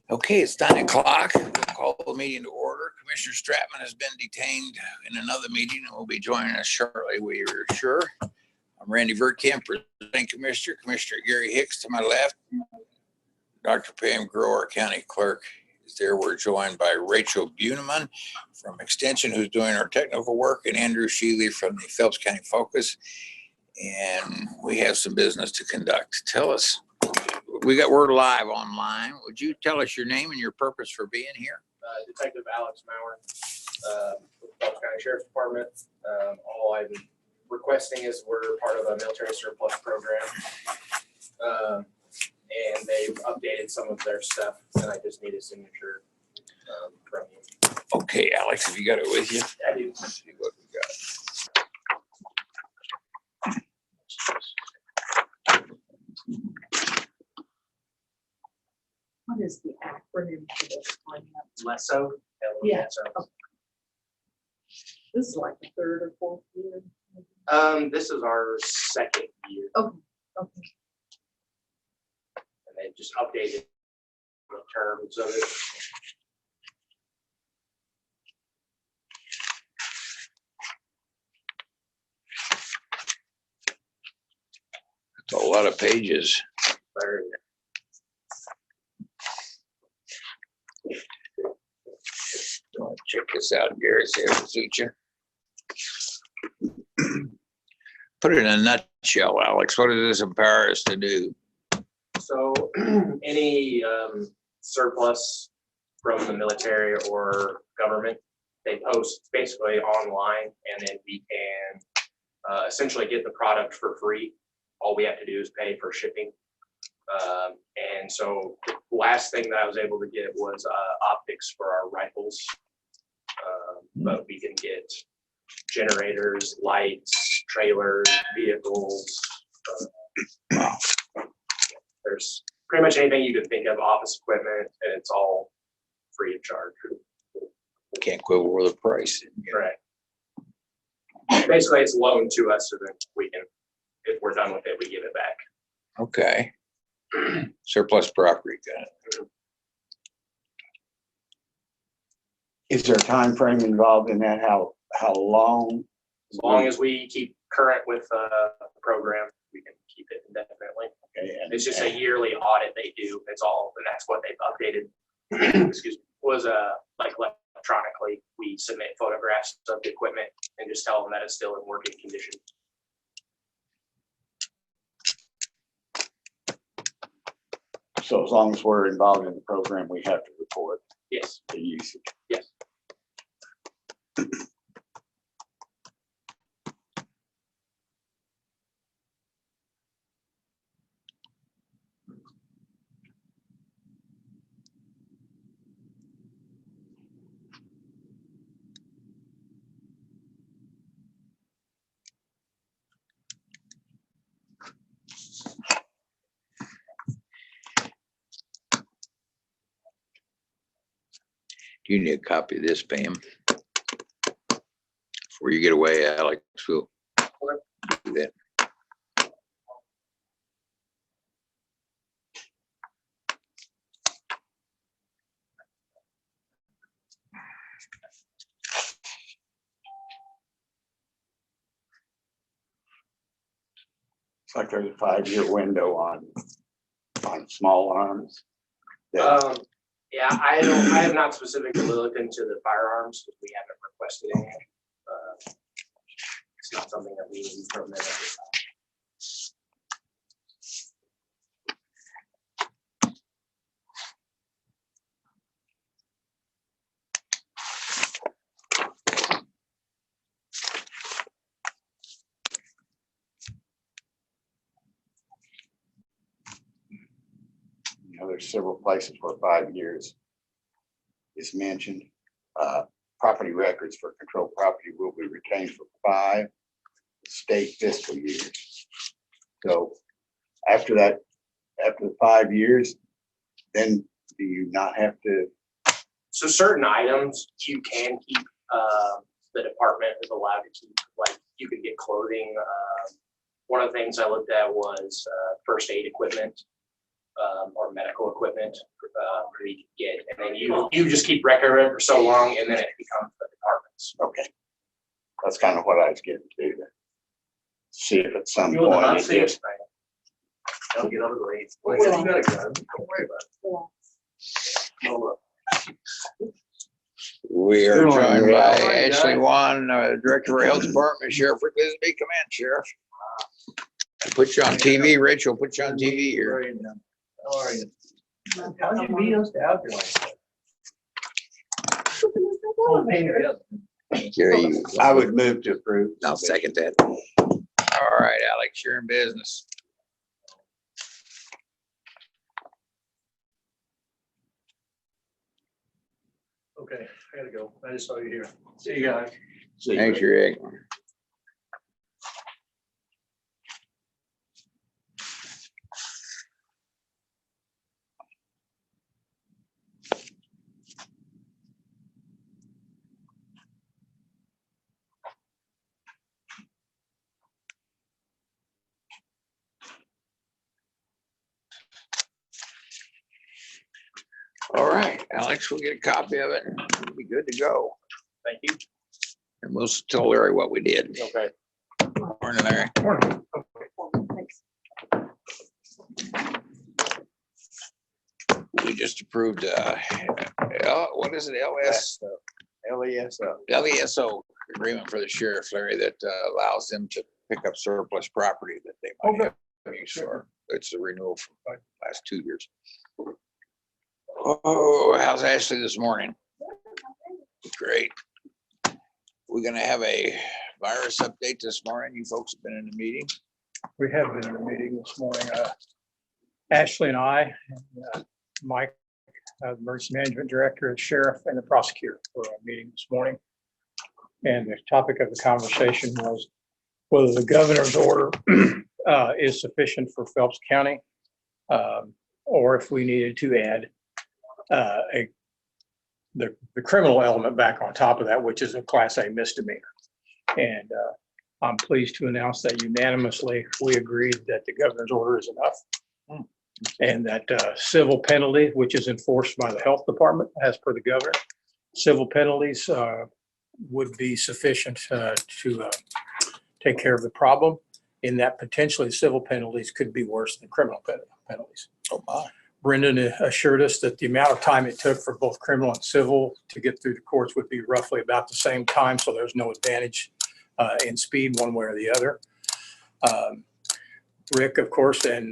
Okay, it's 9 o'clock. We'll call the meeting to order. Commissioner Stratman has been detained in another meeting and will be joining us shortly, we are sure. I'm Randy Verkamp, presenting Commissioner. Commissioner Gary Hicks to my left. Dr. Pam Grower, County Clerk, is there. We're joined by Rachel Buneman from Extension, who's doing our technical work, and Andrew Sheely from the Phelps County Focus. And we have some business to conduct. Tell us. We're live online. Would you tell us your name and your purpose for being here? Detective Alex Maurer, Phelps County Sheriff's Department. All I'm requesting is we're part of a military surplus program, and they've updated some of their stuff, and I just need a signature from you. Okay, Alex, have you got it with you? I do. Let's see what we got. What is the acronym for this one? Lesso. Yeah. This is like the third or fourth year. This is our second year, Okay. Okay. and they just updated the terms of it. It's a lot of pages. Third. Check this out, Gary. See if it suits you. Put it in a nutshell, Alex. What does this empower us to do? So any surplus from the military or government, they post basically online, and then we can essentially get the product for free. All we have to do is pay for shipping. And so the last thing that I was able to get was optics for our rifles. But we can get generators, lights, trailers, vehicles. There's pretty much anything you could think of, office equipment, and it's all free of charge. Can't quibble with the price. Correct. Basically, it's loaned to us, so then we can, if we're done with it, we give it back. Okay. Surplus property. Got it. Is there a time frame involved in that? How long? As long as we keep current with the program, we can keep it indefinitely. Okay, and It's just a yearly audit they do. It's all, and that's what they've updated. Excuse me. Was like electronically, we submit photographs of the equipment and just tell them that it's still in working condition. so as long as we're involved in the program, we have to report Yes. the usage. Yes. Do you need a copy of this, Pam? Before you get away, Alex, we'll do that. It's like there's a 5-year window on small arms. that- Yeah, I have not specifically looked into the firearms because we haven't requested any. It's not something that we need from them at this time. There's several places where 5 years is mentioned. Property records for controlled property will be retained for 5 state fiscal years. So after that, after the 5 years, then do you not have to? So certain items you can keep, the department is allowed to keep, like you could get clothing. One of the things I looked at was first aid equipment. or medical equipment that he could get. And then you just keep record of it for so long, and then it becomes the department's. Okay. That's kind of what I was getting to. See if at some You in the hot point it seat? just, Don't get over the leads. Well, You got a gun. Don't worry about it. We are Good joined morning, by Ray. Ashley Wan, Director of Health Department, Sheriff Rick Lisby. Come in, Sheriff. We'll put you on TV, Rich. We'll put you on TV here. How are you? How'd you beat us to out there like that? Gary, I would move to approve. I'll second that. All right, Alex, you're in business. Okay, I gotta go. I just saw you here. See you guys. See, Thanks, Rick. All right, Alex, we'll get a copy of it and we'll be good to go. Thank you. And we'll tell Larry what we did. Okay. Morning, Larry. Thanks. We just approved, what is it, LESO agreement for the sheriff, Larry, that allows them to pick up surplus property that they might have use for. It's a renewal for the last 2 years. Oh, how's Ashley this morning? Great. We're gonna have a virus update this morning. You folks have been in the meeting. We have been in a meeting this morning. Ashley and I, and Mike, the emergency management director, the sheriff, and the prosecutor for a meeting this morning. And the topic of the conversation was whether the governor's order is sufficient for Phelps County, or if we needed to add the criminal element back on top of that, which is a Class A misdemeanor. And I'm pleased to announce that unanimously, we agreed that the governor's order is enough. And that civil penalty, which is enforced by the health department as per the governor, civil penalties would be sufficient to take care of the problem, in that potentially civil penalties could be worse than criminal penalties. Oh, my. Brendan assured us that the amount of time it took for both criminal and civil to get through the courts would be roughly about the same time, so there's no advantage in speed one way or the other. Rick, of course, and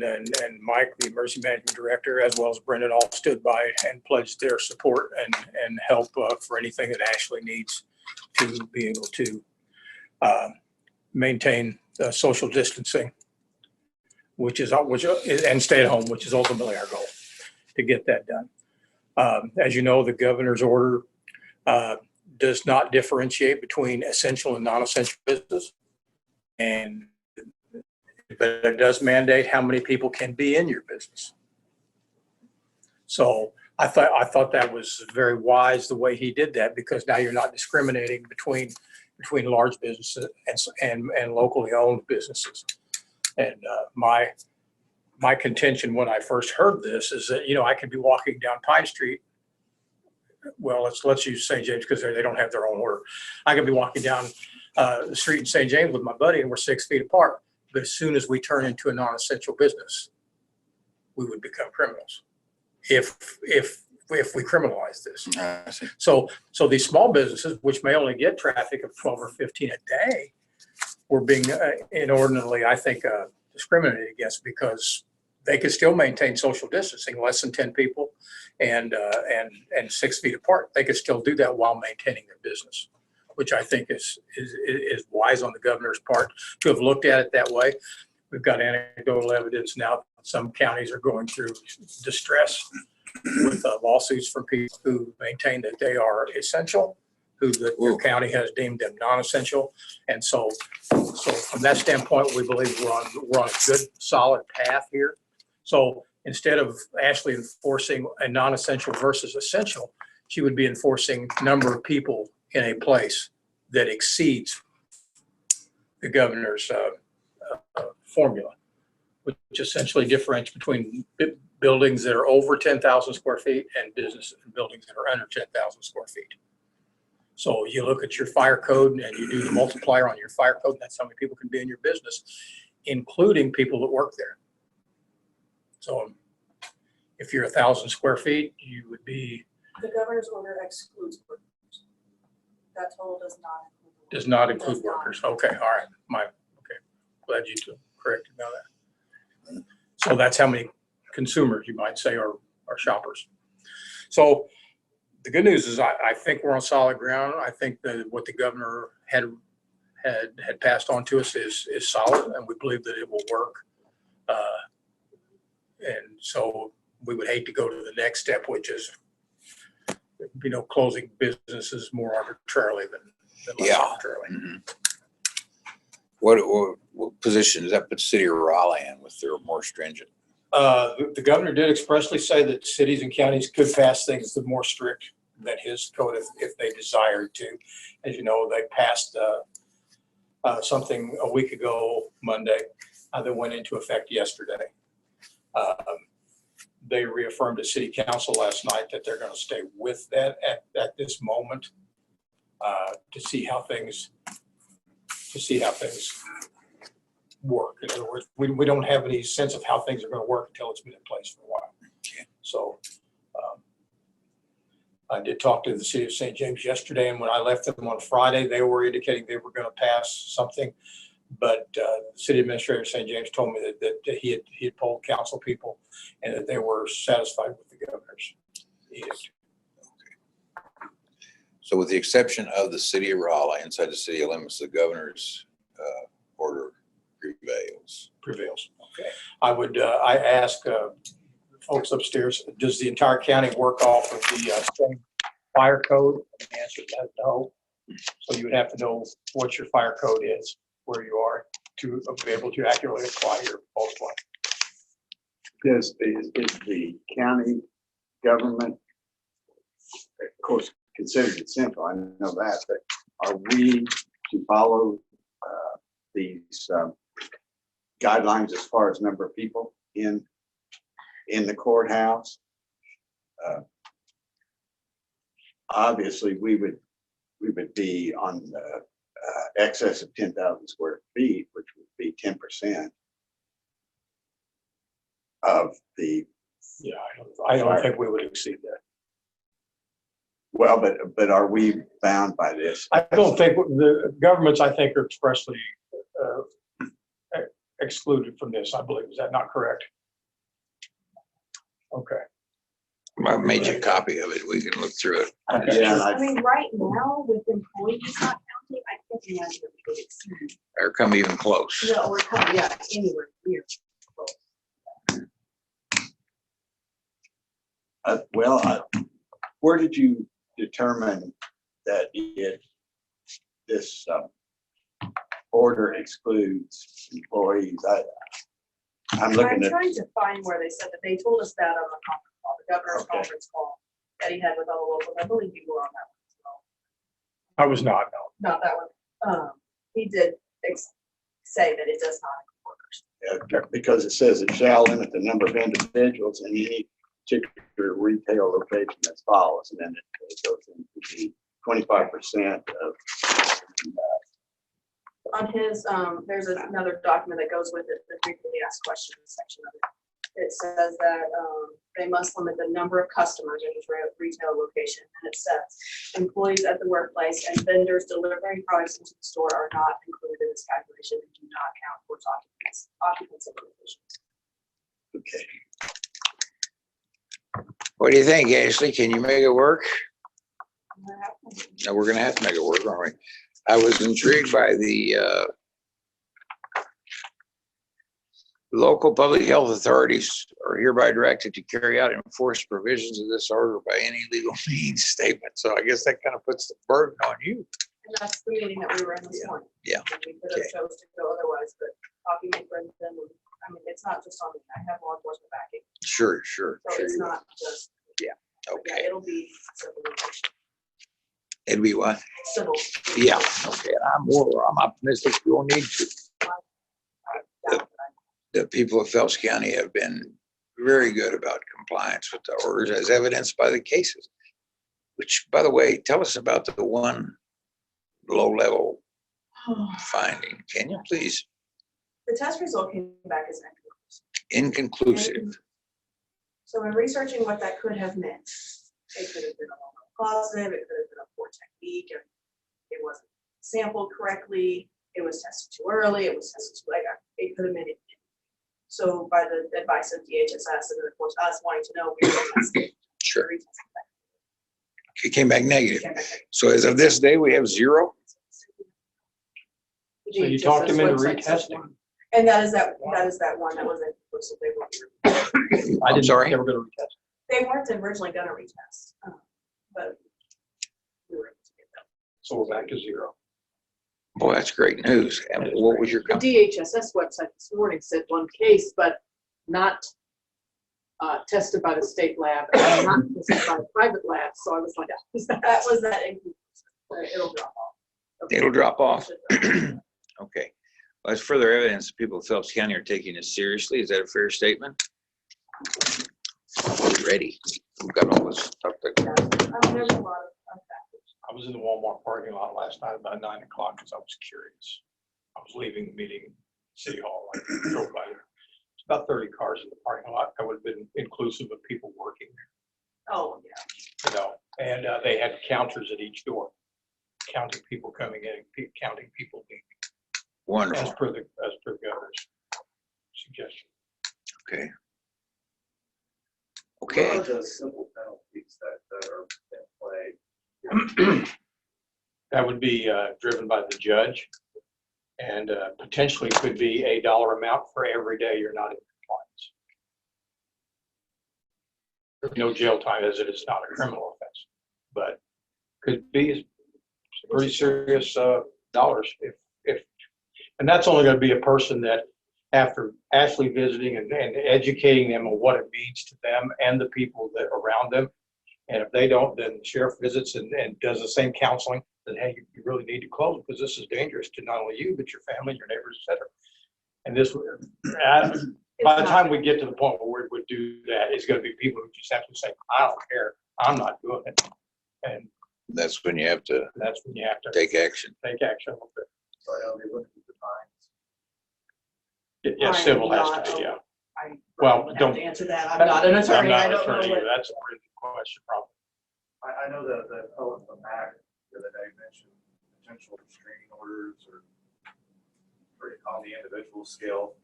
Mike, the emergency management director, as well as Brendan, all stood by and pledged their support and help for anything that Ashley needs to be able to maintain social distancing, and stay at home, which is ultimately our goal, to get that done. As you know, the governor's order does not differentiate between essential and non-essential business, but it does mandate how many people can be in your business. So I thought that was very wise the way he did that, because now you're not discriminating between large businesses and locally owned businesses. And my contention when I first heard this is that, I could be walking down Pine Street. Well, let's use St. James because they don't have their own order. I could be walking down the street in St. James with my buddy, and we're 6 feet apart. But as soon as we turn into a non-essential business, we would become criminals if we criminalize this. I see. So these small businesses, which may only get traffic of 12 or 15 a day, were being inordinately, I think, discriminated against, because they could still maintain social distancing, less than 10 people and 6 feet apart. They could still do that while maintaining their business, which I think is wise on the governor's part to have looked at it that way. We've got anecdotal evidence now. Some counties are going through distress with lawsuits from people who maintain that they are essential, who the county has deemed them non-essential. And so from that standpoint, we believe we're on a good, solid path here. So instead of Ashley enforcing a non-essential versus essential, she would be enforcing number of people in a place that exceeds the governor's formula, which essentially differentiates between buildings that are over 10,000 square feet and business and buildings that are under 10,000 square feet. So you look at your fire code and you do the multiplier on your fire code, and that's how many people can be in your business, including people that work there. So if you're 1,000 square feet, you would be, The governor's order excludes workers. That total does not include. does not include Does not. workers. Okay, all right. Okay. Glad you corrected me on that. So that's how many consumers you might say are shoppers. So the good news is I think we're on solid ground. I think that what the governor had passed on to us is solid, and we believe that it will work. And so we would hate to go to the next step, which is, closing businesses more arbitrarily than less Yeah. arbitrarily. Mhm. What position does that put the city of Raleigh in with their more stringent? The governor did expressly say that cities and counties could pass things that are more strict than his code if they desired to. As you know, they passed something a week ago, Monday, that went into effect yesterday. They reaffirmed at city council last night that they're going to stay with that at this moment to see how things work. In other words, we don't have any sense of how things are going to work until it's been in place for a while. So I did talk to the city of St. James yesterday, and when I left them on Friday, they were indicating they were going to pass something. But the city administrator of St. James told me that he had polled council people and that they were satisfied with the governor's edict. So with the exception of the city of Raleigh, inside the city limits, the governor's order prevails. Okay. I asked folks upstairs, does the entire county work off of the same fire code? And the answer is no. So you would have to know what your fire code is, where you are, to be able to accurately apply your multiplier. Is the county government, of course, considered it simple, I know that, but are we to follow these guidelines as far as number of people in the courthouse? Obviously, we would be on the excess of 10,000 square feet, which would be 10% of the. Yeah, I don't think we would exceed that. Well, but are we bound by this? I don't think the governments, I think, are expressly excluded from this, I believe. Is that not correct? Okay. I made you a copy of it. We can look through it. Okay. Yeah, and I mean, right now with employees not counting, I can't imagine that we could exceed. Or come even close. No, we're coming, yeah, anywhere near. Where did you determine that this order excludes employees? I'm looking at. trying to find where they said that. They told us that on the conference call, the governor's Okay. conference call that he had with all the locals. I believe you were on that one as well. I was not, no. Not that one. He did say that it does not include workers. Because it says it shall limit the number of individuals in any particular retail location as follows, and then it goes into the 25% of. On his, there's another document that goes with it, the frequently asked questions section of it. It says that they must limit the number of customers in each retail location. And it says employees at the workplace and vendors delivering products into the store are not included in this calculation and do not count towards occupancy limitations. Okay. What do you think, Ashley? Can you make it work? And that happens. No, we're gonna have to make it work, aren't we? I was intrigued by the local public health authorities are hereby directed to carry out and enforce provisions of this order by any legal means statement. So I guess that kind of puts the burden on you. And that's the meeting that we were in this morning. Yeah. And we could have Okay. chose to go otherwise, but talking with Brendan, I mean, it's not just on me. I have law enforcement backing. Sure. So it's not just. Yeah, Okay. it'll be civil. It'd be what? Civil. Yeah. Okay. I'm optimistic we won't need to. The people of Phelps County have been very good about compliance with the orders as evidenced by the cases. Which, by the way, tell us about the one low-level finding. Can you please? The test result came back as Inconclusive. So in researching what that could have meant, it could have been a positive, it could have been a poor technique, and it wasn't sampled correctly, it was tested too early, it was tested too late, it could have been it. So by the advice of DHSS and of course us wanting to know, we retested. Sure. Retested that. It came back negative. It came back negative. So as of this day, we have 0. So you talked him into website says retesting. one. And that is that one that was inclusive. I'm sorry? They were gonna retest. They weren't originally gonna retest, but we were able to get them. So we're back to 0. Boy, that's great news. And what was your The comment? DHSS website this morning said one case, but not tested by the state lab, and not tested by the private lab. So I was like, That was that inconclusive. It'll drop off. It'll drop off. Okay. Well, that's further evidence that people of Phelps County are taking this seriously. Is that a fair statement? Ready. We've got all this stuff to There's a lot of factors. I was in the Walmart parking lot last night about 9 o'clock because I was curious. I was leaving the meeting, City Hall, I drove by there. It's about 30 cars in the parking lot. That would have been inclusive of people working there, Oh, yeah. you know, and they had counters at each door, counting people coming in, counting people leaving, wonderful. as per the governor's suggestion. Okay. What Okay. are those simple penalties that are in play? That would be driven by the judge and potentially could be a dollar amount for every day you're not in compliance. No jail time as it is not a criminal offense, but could be pretty serious dollars if, and that's only going to be a person that after actually visiting and educating them on what it means to them and the people that are around them. And if they don't, then the sheriff visits and does the same counseling that, hey, you really need to close because this is dangerous to not only you, but your family, your neighbors, et cetera. And this, by the time we get to the point where we would do that, it's going to be people who just have to say, I don't care, I'm not doing it. And That's when you have to that's when you have to take action. take action a little bit. So I know they look at the fines. Yeah, I am civil has not to, yeah. I Well, would have don't- to answer that. I'm not an attorney. I don't know what. That's a pretty good question, probably. I know that the fellow from Mac the other day mentioned potential restraining orders or on the individual scale.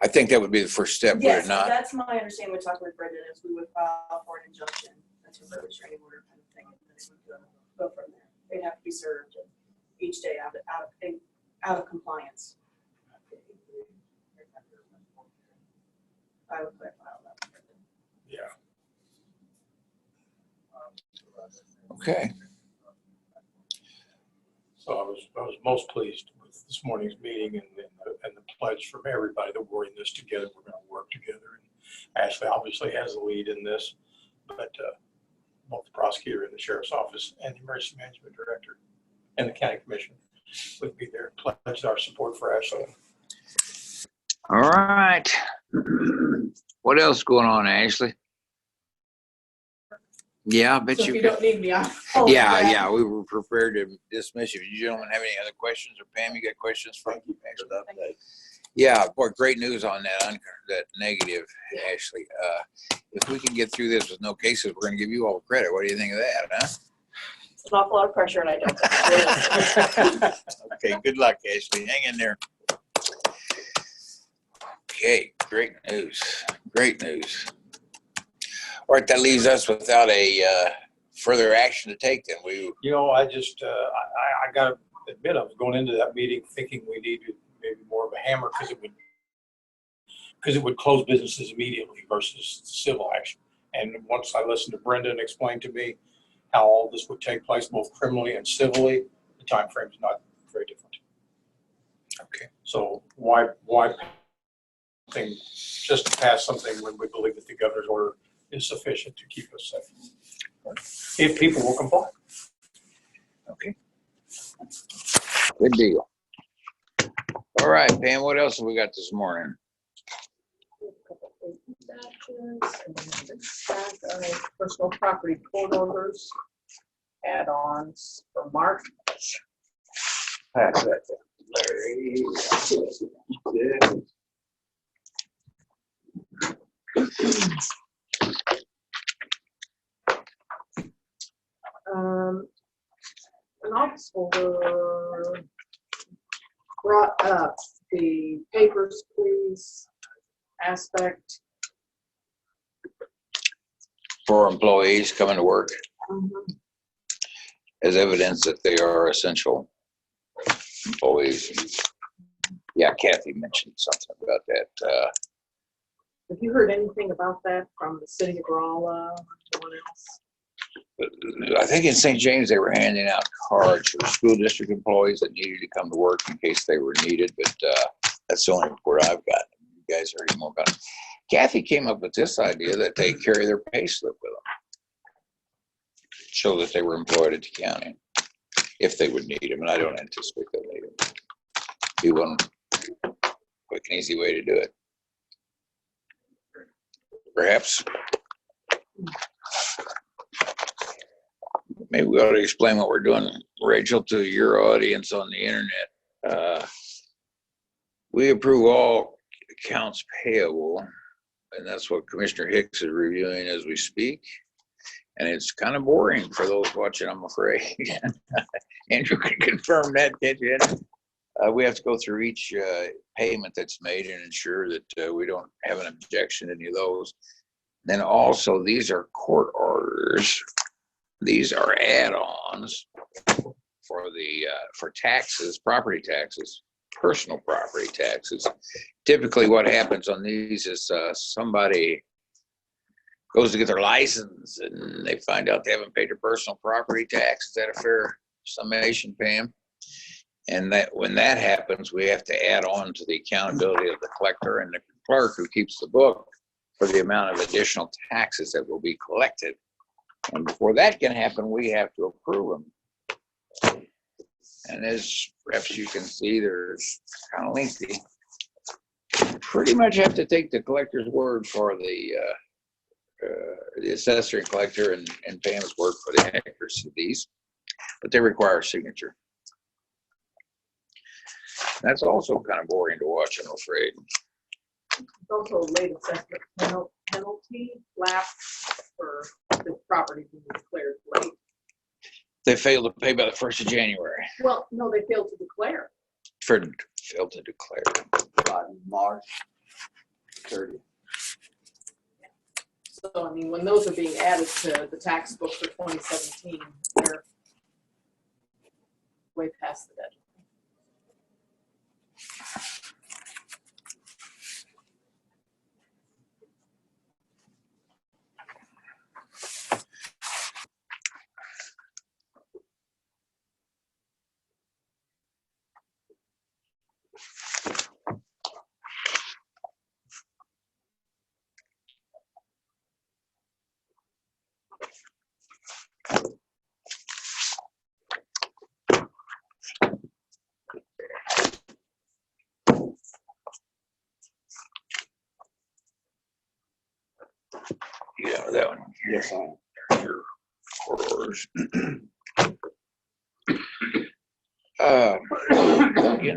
I think that would be the first step, would Yes, it not? that's my understanding. We talked with Brendan is we would file for an injunction until the restraining order kind of thing. And then it would go from there. They'd have to be served each day out of compliance. I would file that. with Brendan. Yeah. Okay. So I was most pleased with this morning's meeting and the pledge from everybody that we're in this together. We're going to work together. And Ashley obviously has the lead in this, but both the prosecutor and the sheriff's office and the emergency management director and the county commission would be there. Pledged our support for Ashley. All right. What else going on, Ashley? Yeah, I bet So if you you could. don't need me, I'll. Yeah, we were prepared to dismiss you. You gentlemen have any other questions? Or Pam, you got questions for Thank you for the update. Yeah, boy, great news on that negative, Ashley. If we can get through this with no cases, we're gonna give you all credit. What do you think of that, huh? It's an awful lot of pressure and I don't. Okay, good luck, Ashley. Hang in there. Okay, great news. Great news. All right, that leaves us without a further action to take then. You know, I just, I got to admit, I was going into that meeting thinking we needed maybe more of a hammer because it would close businesses immediately versus civil action. And once I listened to Brendan explain to me how all this would take place, both criminally and civilly, the time frame is not very different. Okay. So why just to pass something when we believe that the governor's order is sufficient to keep us safe, if people will comply. Okay. Good deal. All right, Pam, what else have we got this morning? questions. And then this stack of personal property court orders, add-ons for March. Pass that down. Larry. An office holder brought up the papers, please, aspect. For employees coming to work as evidence that they are essential employees. Yeah, Kathy mentioned something about that. Have you heard anything about that from the city of Rolla or anyone else? I think in St. James, they were handing out cards for school district employees that needed to come to work in case they were needed, but that's the only report I've got. You guys heard more about it. Kathy came up with this idea that they carry their pay slip with them. Show that they were employed at the county, if they would need them, and I don't anticipate they'll need them. Be one quick and easy way to do it. Perhaps. Maybe we ought to explain what we're doing, Rachel, to your audience on the internet. We approve all accounts payable, and that's what Commissioner Hicks is reviewing as we speak. And it's kind of boring for those watching, I'm afraid. Andrew can confirm that, can't you? We have to go through each payment that's made and ensure that we don't have an objection to any of those. Then also, these are court orders. These are add-ons for taxes, property taxes, personal property taxes. Typically what happens on these is somebody goes to get their license and they find out they haven't paid their personal property tax. Is that a fair summation, Pam? And that when that happens, we have to add on to the accountability of the collector and the clerk who keeps the book for the amount of additional taxes that will be collected. And before that can happen, we have to approve them. And as perhaps you can see, there's kind of lengthy. Pretty much have to take the collector's word for the assessor and collector and Pam's word for the accuracy of these, but they require a signature. That's also kind of boring to watch, I'm afraid. It's also a late assessment penalty lapse for the property being declared late. They failed to pay by the 1st of January. Well, no, they failed to declare. Failed to declare. By March 30th. So, I mean, when those are being added to the tax book for 2017, they're way past the deadline. Yeah, that one. Yes, I am. Your orders.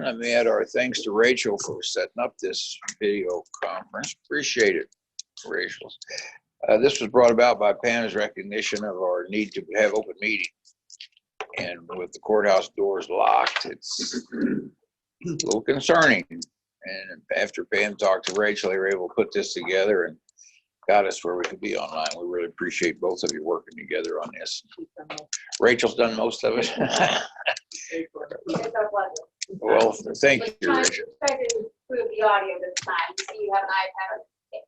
Let me add our thanks to Rachel for setting up this video conference. Appreciate it, Rachel. This was brought about by Pam's recognition of our need to have open meeting. And with the courthouse doors locked, it's a little concerning. And after Pam talked to Rachel, they were able to put this together and got us where we could be online. We really appreciate both of you working together on this. Rachel's done most of it. Well, thank you, Rachel. Trying to improve the audio this time. You see, you have an iPad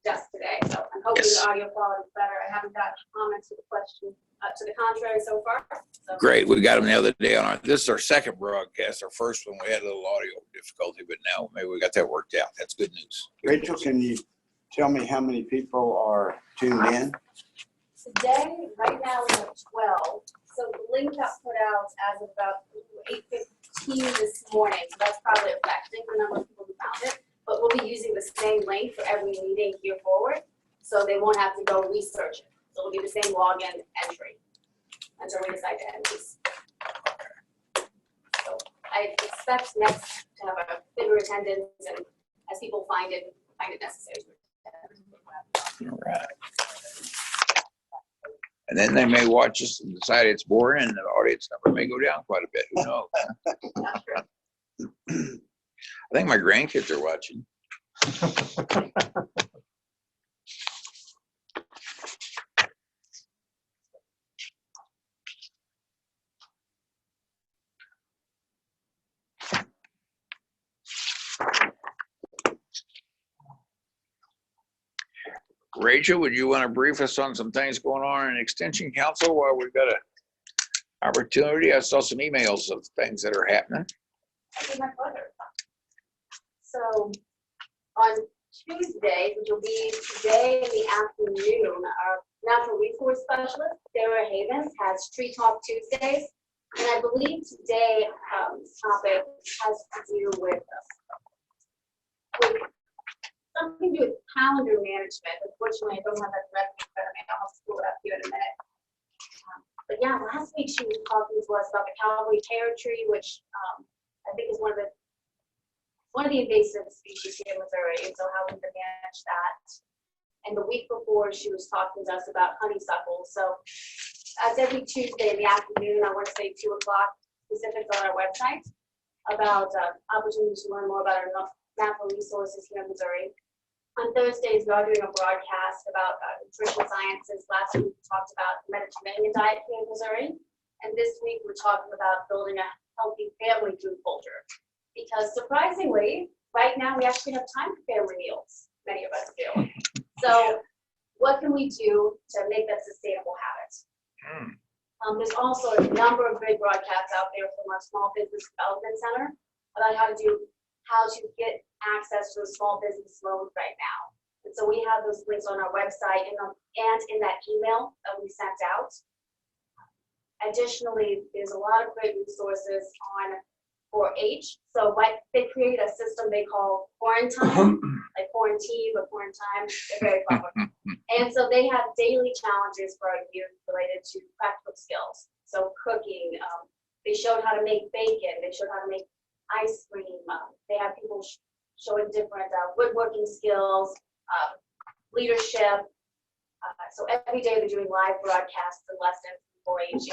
just today, so I'm hoping Yes. the audio quality is better. I haven't got comments to the question, to the contrary so far. So. Great. We got them the other day on this is our second broadcast. Our first one, we had a little audio difficulty, but now maybe we got that worked out. That's good news. Rachel, can you tell me how many people are tuned in? Today, right now, we have 12. So the link got put out as of about 8:15 this morning. So that's probably affecting the number of people who found it. But we'll be using the same link for every meeting here forward. So they won't have to go research it. So it'll be the same login entry until we decide to end these. So I expect next to have a bigger attendance and as people find it necessary. All right. And then they may watch us and decide it's boring and the audience number may go down quite a bit. Who knows? I think my grandkids are watching. Rachel, would you want to brief us on some things going on in Extension Council while we've got an opportunity? I saw some emails of things that are happening. Okay, my pleasure. So on Tuesday, which will be today in the afternoon, our natural resource specialist, Sarah Havens, has Tree Talk Tuesdays. And I believe today topic has to do with something to do with calendar management. Unfortunately, I don't have that directly in front of me. I'll pull it up here in a minute. But yeah, last week she was talking to us about the Cowboy pear tree, which I think is one of the invasive species here in Missouri, and so how we can manage that. And the week before, she was talking to us about honeysuckle. So as every Tuesday in the afternoon, I want to say 2 o'clock, specifics on our website about opportunities to learn more about our natural resources here in Missouri. On Thursdays, we are doing a broadcast about nutrition sciences. Last week, we talked about the Mediterranean diet here in Missouri. And this week, we're talking about building a healthy family food culture. Because surprisingly, right now, we actually have time for family meals. Many of us do. So what can we do to make that sustainable habit? There's also a number of great broadcasts out there from our Small Business Development Center about how to get access to a small business loan right now. And so we have those links on our website and in that email that we sent out. Additionally, there's a lot of great resources on 4-H. So they created a system they call Quarantine, like quarantine, but quarantine. They're very clever. And so they have daily challenges for our youth related to practical skills. So cooking, they showed how to make bacon, they showed how to make ice cream. They have people showing different woodworking skills, leadership. So every day they're doing live broadcasts and lessons for 4-H.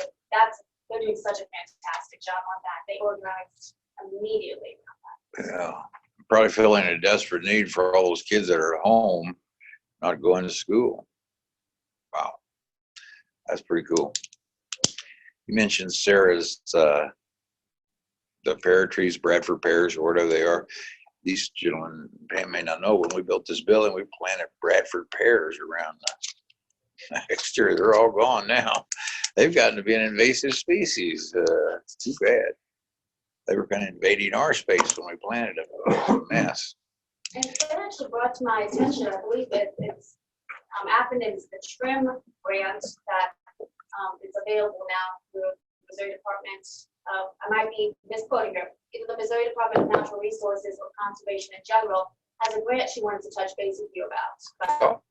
They're doing such a fantastic job on that. They organized immediately. Yeah, probably feeling a desperate need for all those kids that are at home, not going to school. Wow, that's pretty cool. You mentioned Sarah's the pear trees, Bradford pears, or whatever they are. These gentlemen may not know, when we built this building, we planted Bradford pears around the exterior. They're all gone now. They've gotten to be an invasive species. It's too bad. They were kind of invading our space when we planted them. It was a mess. And that actually brought to my attention, I believe it's Appen's the trim brand that is available now through the Missouri Department. I might be misquoting her. Either the Missouri Department of Natural Resources or Conservation in general has a grant she wanted to touch base with you about.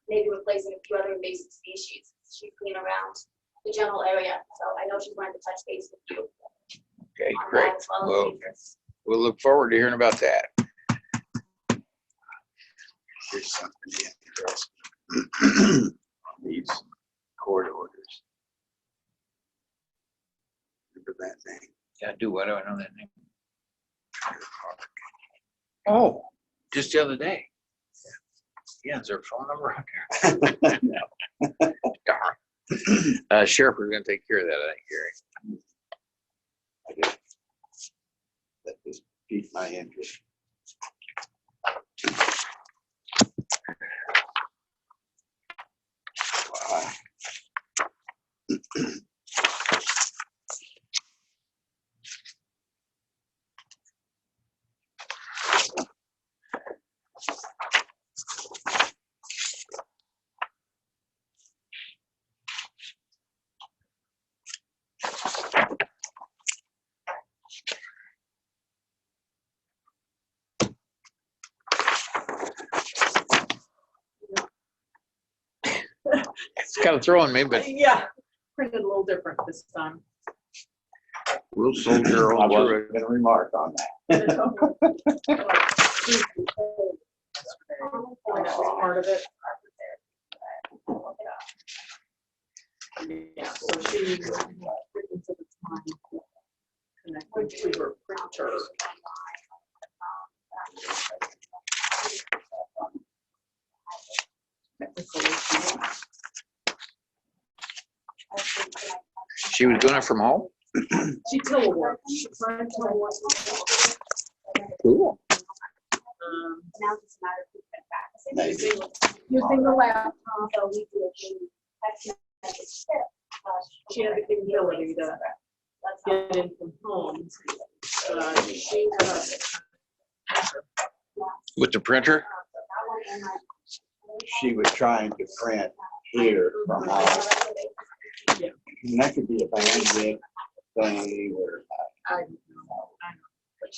Maybe replacing a few other invasive species. She's been around the general area, so I know she's wanted to touch base with you. Okay, great. Well, we'll look forward to hearing about that. Here's something interesting. These court orders. Remember that name? Yeah, do what? Do I know that name? Oh, just the other day. Yeah, is there a phone number out there? No. Darn. Sheriff, we're going to take care of that, I think, Gary. I did. That just piqued my interest. Wow. kind of throwing me, but Yeah, printed a little different this time. we'll soldier I on through wasn't it. gonna remark on that. That was part of it. Yeah, so she written to the time connected to her printer. Technical issue. She was doing it from home? She teleworked. She tried telework. Cool. Now it's a matter of who gets back. Using the laptop, So we do a text message. she had the capability to get in from home. She With the printer? She was trying to print here from home. And that could be a bandwidth thing or. I know, but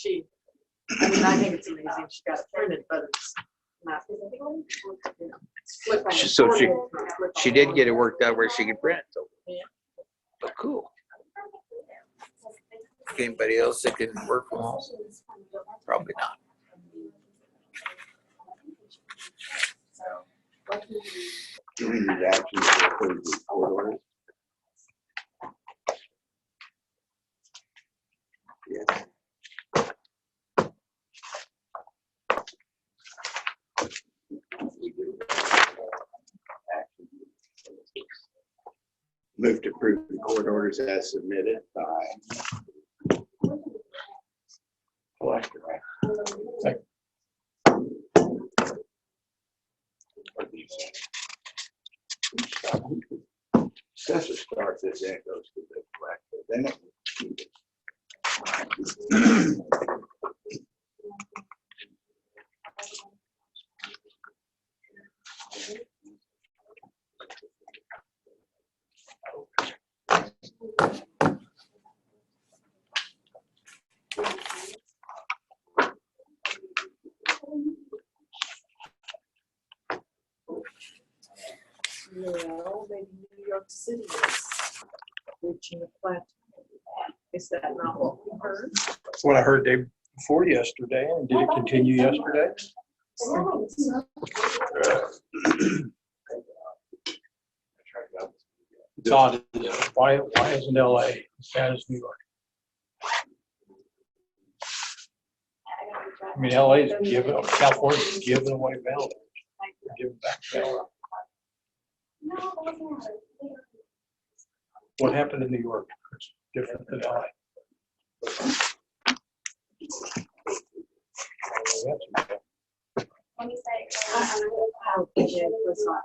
I mean, I think it's amazing she got it printed, but it's not, you know, it's flip on the So cord, she- it's not flip on She the did cord. get it worked out where she could print. So. Yeah. But cool. Anybody else that can work from home? Probably not. Do we need action to approve the court order? Yes. We do. Action. Move to approve the court orders as submitted by. Collector, right? What do you say? Assessor starts this, then it goes to the collector, then it. Well, maybe New York City is reaching a plateau. Is that not what we heard? That's what I heard day before yesterday. And did it continue yesterday? It's odd. Why isn't LA as bad as New York? I mean, LA is giving, California's giving away ventilators. They're giving back ventilators. What happened in New York? It's different than LA. When you say.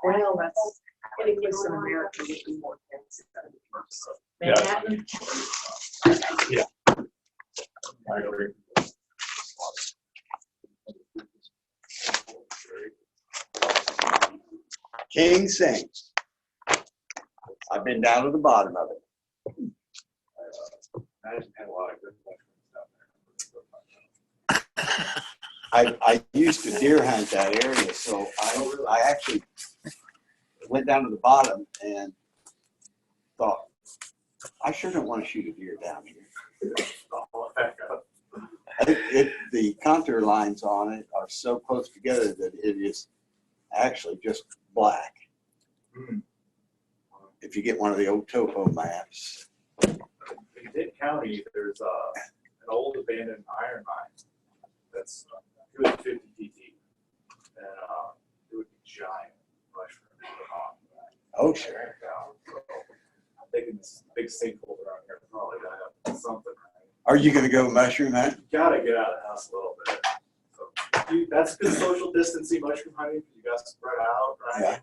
Well, that's any place in America would be more dense than Manhattan. I agree. King Sing. I've been down to the bottom of it. I just had a lot of good mushrooms down there. I used to deer hunt that area, so I actually went down to the bottom and thought, I sure don't want to shoot a deer down here. The contour lines on it are so close together that it is actually just black. If you get one of the old topo maps. In Pitt County, there's an old abandoned iron mine that's 250 feet deep. And it would be giant mushrooms. Oh, sure. So I'm thinking this big sinkhole around here probably got have something. Are you going to go mushroom hunt? You gotta get out of the house a little bit. So that's good social distancing mushroom hunting. You got to spread out, right? Yeah.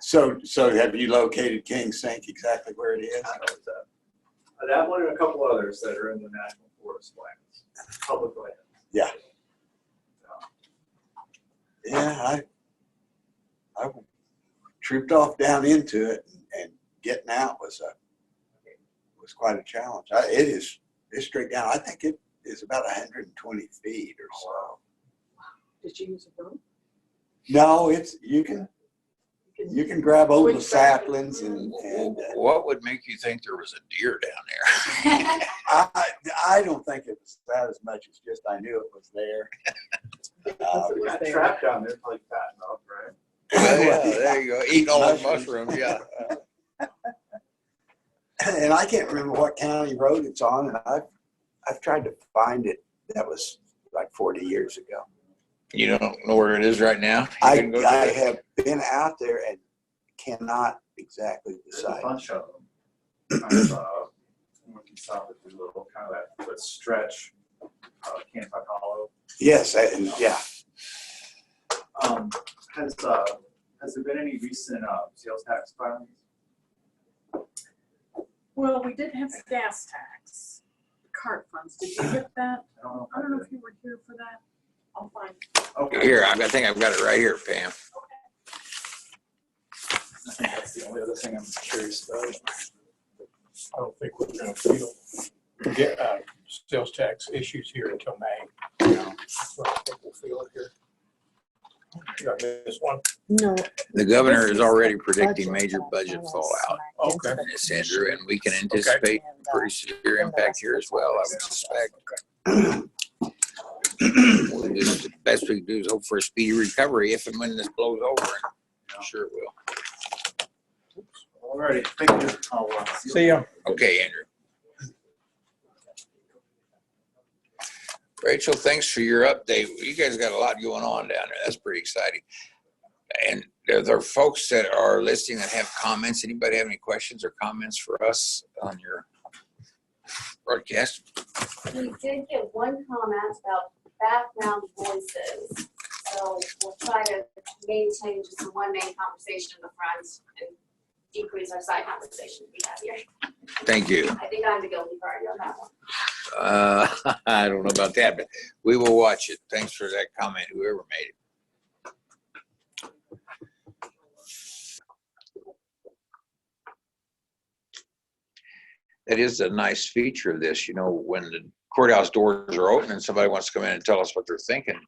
So have you located King Sink exactly where it is? I know it's that one and a couple others that are in the national forest lands, public lands. Yeah. Yeah, I trooped off down into it, and getting out was quite a challenge. It's straight down. I think it is about 120 feet or so. Did you use a boat? No, you can You can grab hold of the Which back- saplings and, What would make you think there was a deer down there? I don't think it was that as much as just I knew it was there. Because it was That there. trap down there probably fattened up, right? Well, yeah, there you go. Eating all those Mushrooms. mushrooms, yeah. And I can't remember what county road it's on, and I've tried to find it. That was like 40 years ago. You don't know where it is right now? You I couldn't go to it? have been out there and cannot exactly There's a decide. bunch of them. Kind of, when you stop at Doolittle, kind of that stretch, Camp Hollow. Yes, yeah. Has there been any recent sales tax filings? Well, we did have gas tax, cart funds. Did you get that? I don't know if you were here for that. I'll find. Okay. Here, I think I've got it right here, Pam. I think that's the only other thing I'm curious about. I don't think we're gonna feel, get, sales tax issues here until May. That's what I think we'll feel it here. Did I miss one? No. The governor This is is already the predicting budget major that budget was fallout. smacked Okay. into the Yes, Andrew, and we can commission. anticipate And, pretty severe then the impact rest here of as it's well, I all would stuff. suspect. We'll just, the best we can do is hope for a speedy recovery if and when this blows over, and I'm sure it will. Alrighty, thank you. I'll see you. See ya. Okay, Andrew. Rachel, thanks for your update. You guys got a lot going on down there. That's pretty exciting. And there are folks that are listening that have comments. Anybody have any questions or comments for us on your broadcast? We did get one comment about background voices. So we'll try to maintain just the one main conversation in the front and decrease our side conversation we have here. Thank you. I think I'm the guilty party on that one. I don't know about that, but we will watch it. Thanks for that comment, whoever made it. That is a nice feature of this, you know, when the courthouse doors are open and somebody wants to come in and tell us what they're thinking,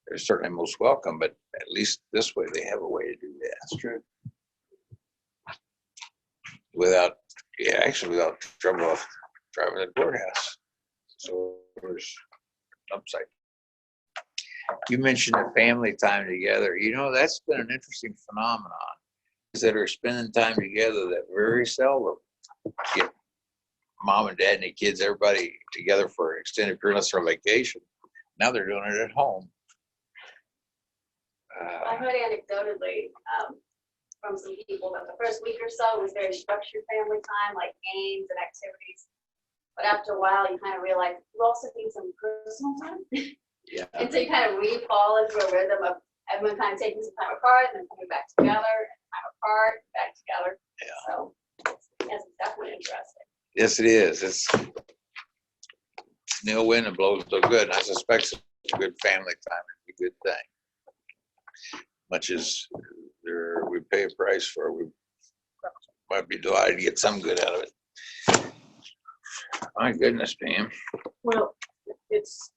they're certainly most welcome, but at least this way they have a way to do that. That's true. Without, yeah, actually without trouble of driving to the courthouse. So there's an upside. You mentioned the family time together. You know, that's been an interesting phenomenon. That are spending time together that very seldom get mom and dad and the kids, everybody together for an extended period unless they're on vacation. Now they're doing it at home. I heard anecdotally from some people that the first week or so was very structured family time, like games and activities. But after a while, you kind of realize you also need some personal time. Yeah. And so you kind of re-fall into a rhythm of everyone kind of taking some time apart and then coming back together, and time apart, back together. Yeah. So, yes, it's definitely interesting. Yes, it is. It's no wind and blows so good. And I suspect it's a good family time. It's a good thing. Much as we pay a price for it, we might be delighted to get some good out of it. My goodness, Pam. Well, it's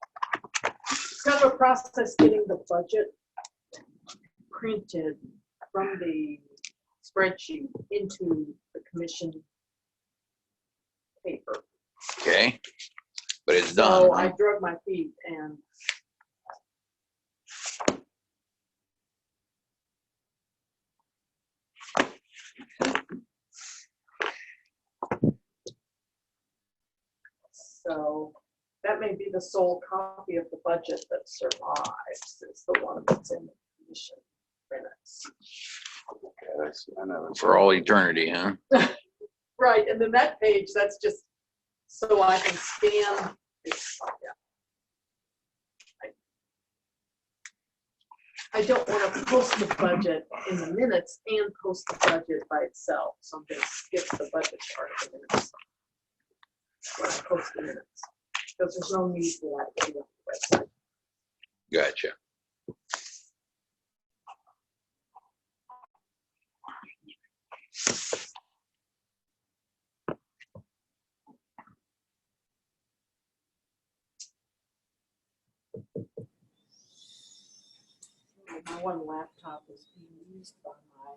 kind of a process getting the budget printed from the spreadsheet into the commission paper. Okay. But it's done. So huh? I drug my feet and so that may be the sole copy of the budget that survives. It's the one that's in the commission minutes. I know. For all eternity, huh? Right, and then that page, that's just so I can scan. It's, yeah. I don't want to post the budget in the minutes and post the budget by itself. So I'm going to skip the budget part of the minutes. When I post the minutes, because there's no need for that to be on the website. Gotcha. My one laptop is being used by my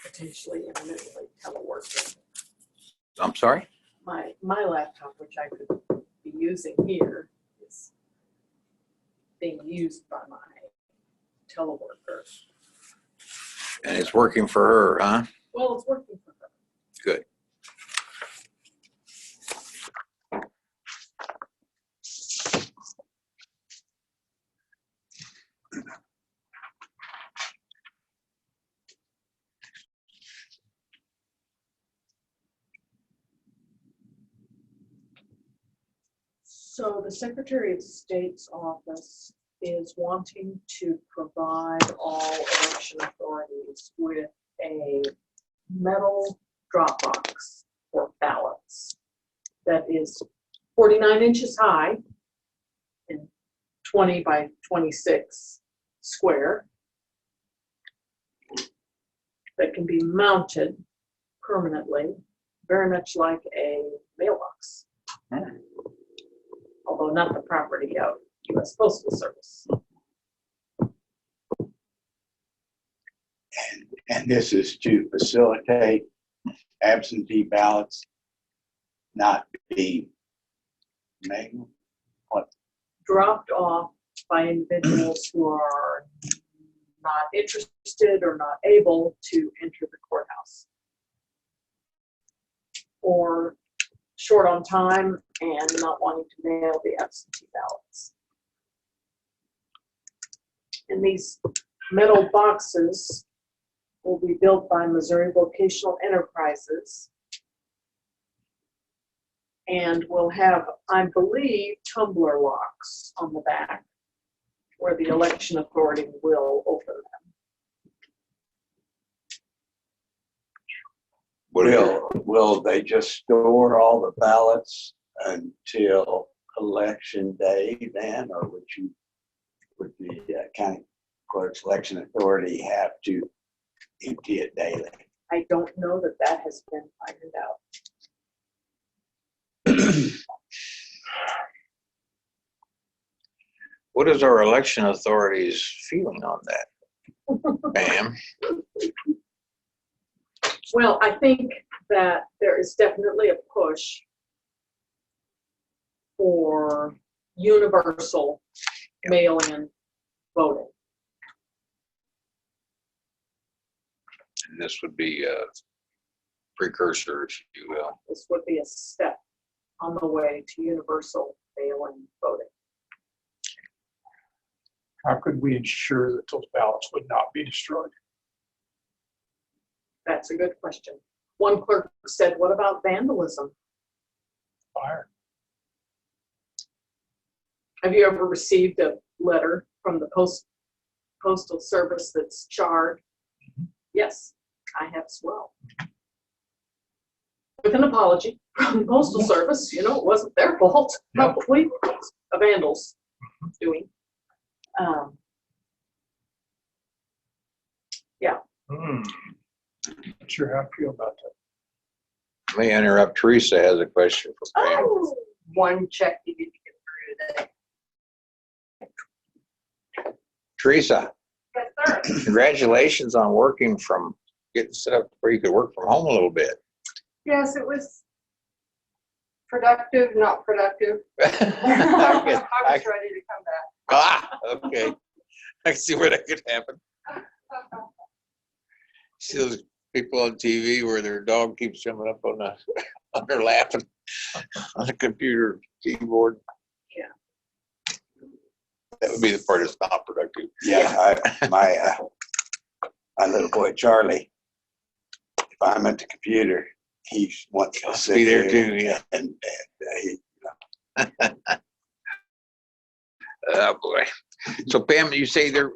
potentially intermittently teleworking. I'm sorry? My laptop, which I could be using here, is being used by my teleworker. And it's working for her, huh? Well, it's working for her. Good. So the Secretary of State's office is wanting to provide all election authorities with a metal drop box for ballots that is 49 inches high and 20 by 26 square that can be mounted permanently, very much like a mailbox. Although not the property of U.S. Postal Service. And this is to facilitate absentee ballots not be manual. Dropped off by individuals who are not interested or not able to enter the courthouse, or short on time and not wanting to mail the absentee ballots. And these metal boxes will be built by Missouri Vocational Enterprises and will have, I believe, tumbler locks on the back where the election authority will open them. Will they just store all the ballots until election day then, or would the county clerk's election authority have to empty it daily? I don't know that that has been ironed out. What is our election authorities feeling on that? Pam? Well, I think that there is definitely a push for universal mail-in voting. And this would be a precursor, if you will. This would be a step on the way to universal mail-in voting. How could we ensure that those ballots would not be destroyed? That's a good question. One clerk said, what about vandalism? Fire. Have you ever received a letter from the Postal Service that's charred? Yes, I have as well. With an apology from the Postal Service, it wasn't their fault, Yep. probably a vandal's doing. Not sure how I feel about that. Let me interrupt. Teresa has a question for Pam. Oh, one check you need to get through today. Teresa, Yes, sir. congratulations on getting set up where you could work from home a little bit. Yes, it was productive, not productive. I I guess- was ready to come back. Okay. I can see where that could happen. See those people on TV where their dog keeps jumping up on their lap and on the computer keyboard. Yeah. That would be the part that's not productive. Yeah, my little boy Charlie, if I'm at the computer, he wants to sit Be there too, yeah. And he, Oh, boy. So Pam, you say are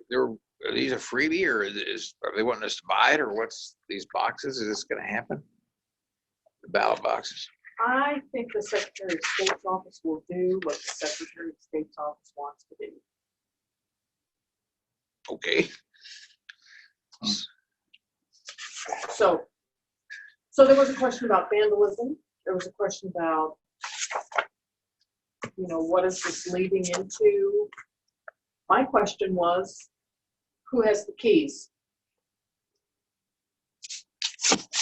these a freebie, or are they wanting us to buy it, or what's these boxes? Is this gonna happen? The ballot boxes? I think the Secretary of State's office will do what the Secretary of State's office wants to do. Okay. So there was a question about vandalism. There was a question about, what is this leading into? My question was, who has the keys?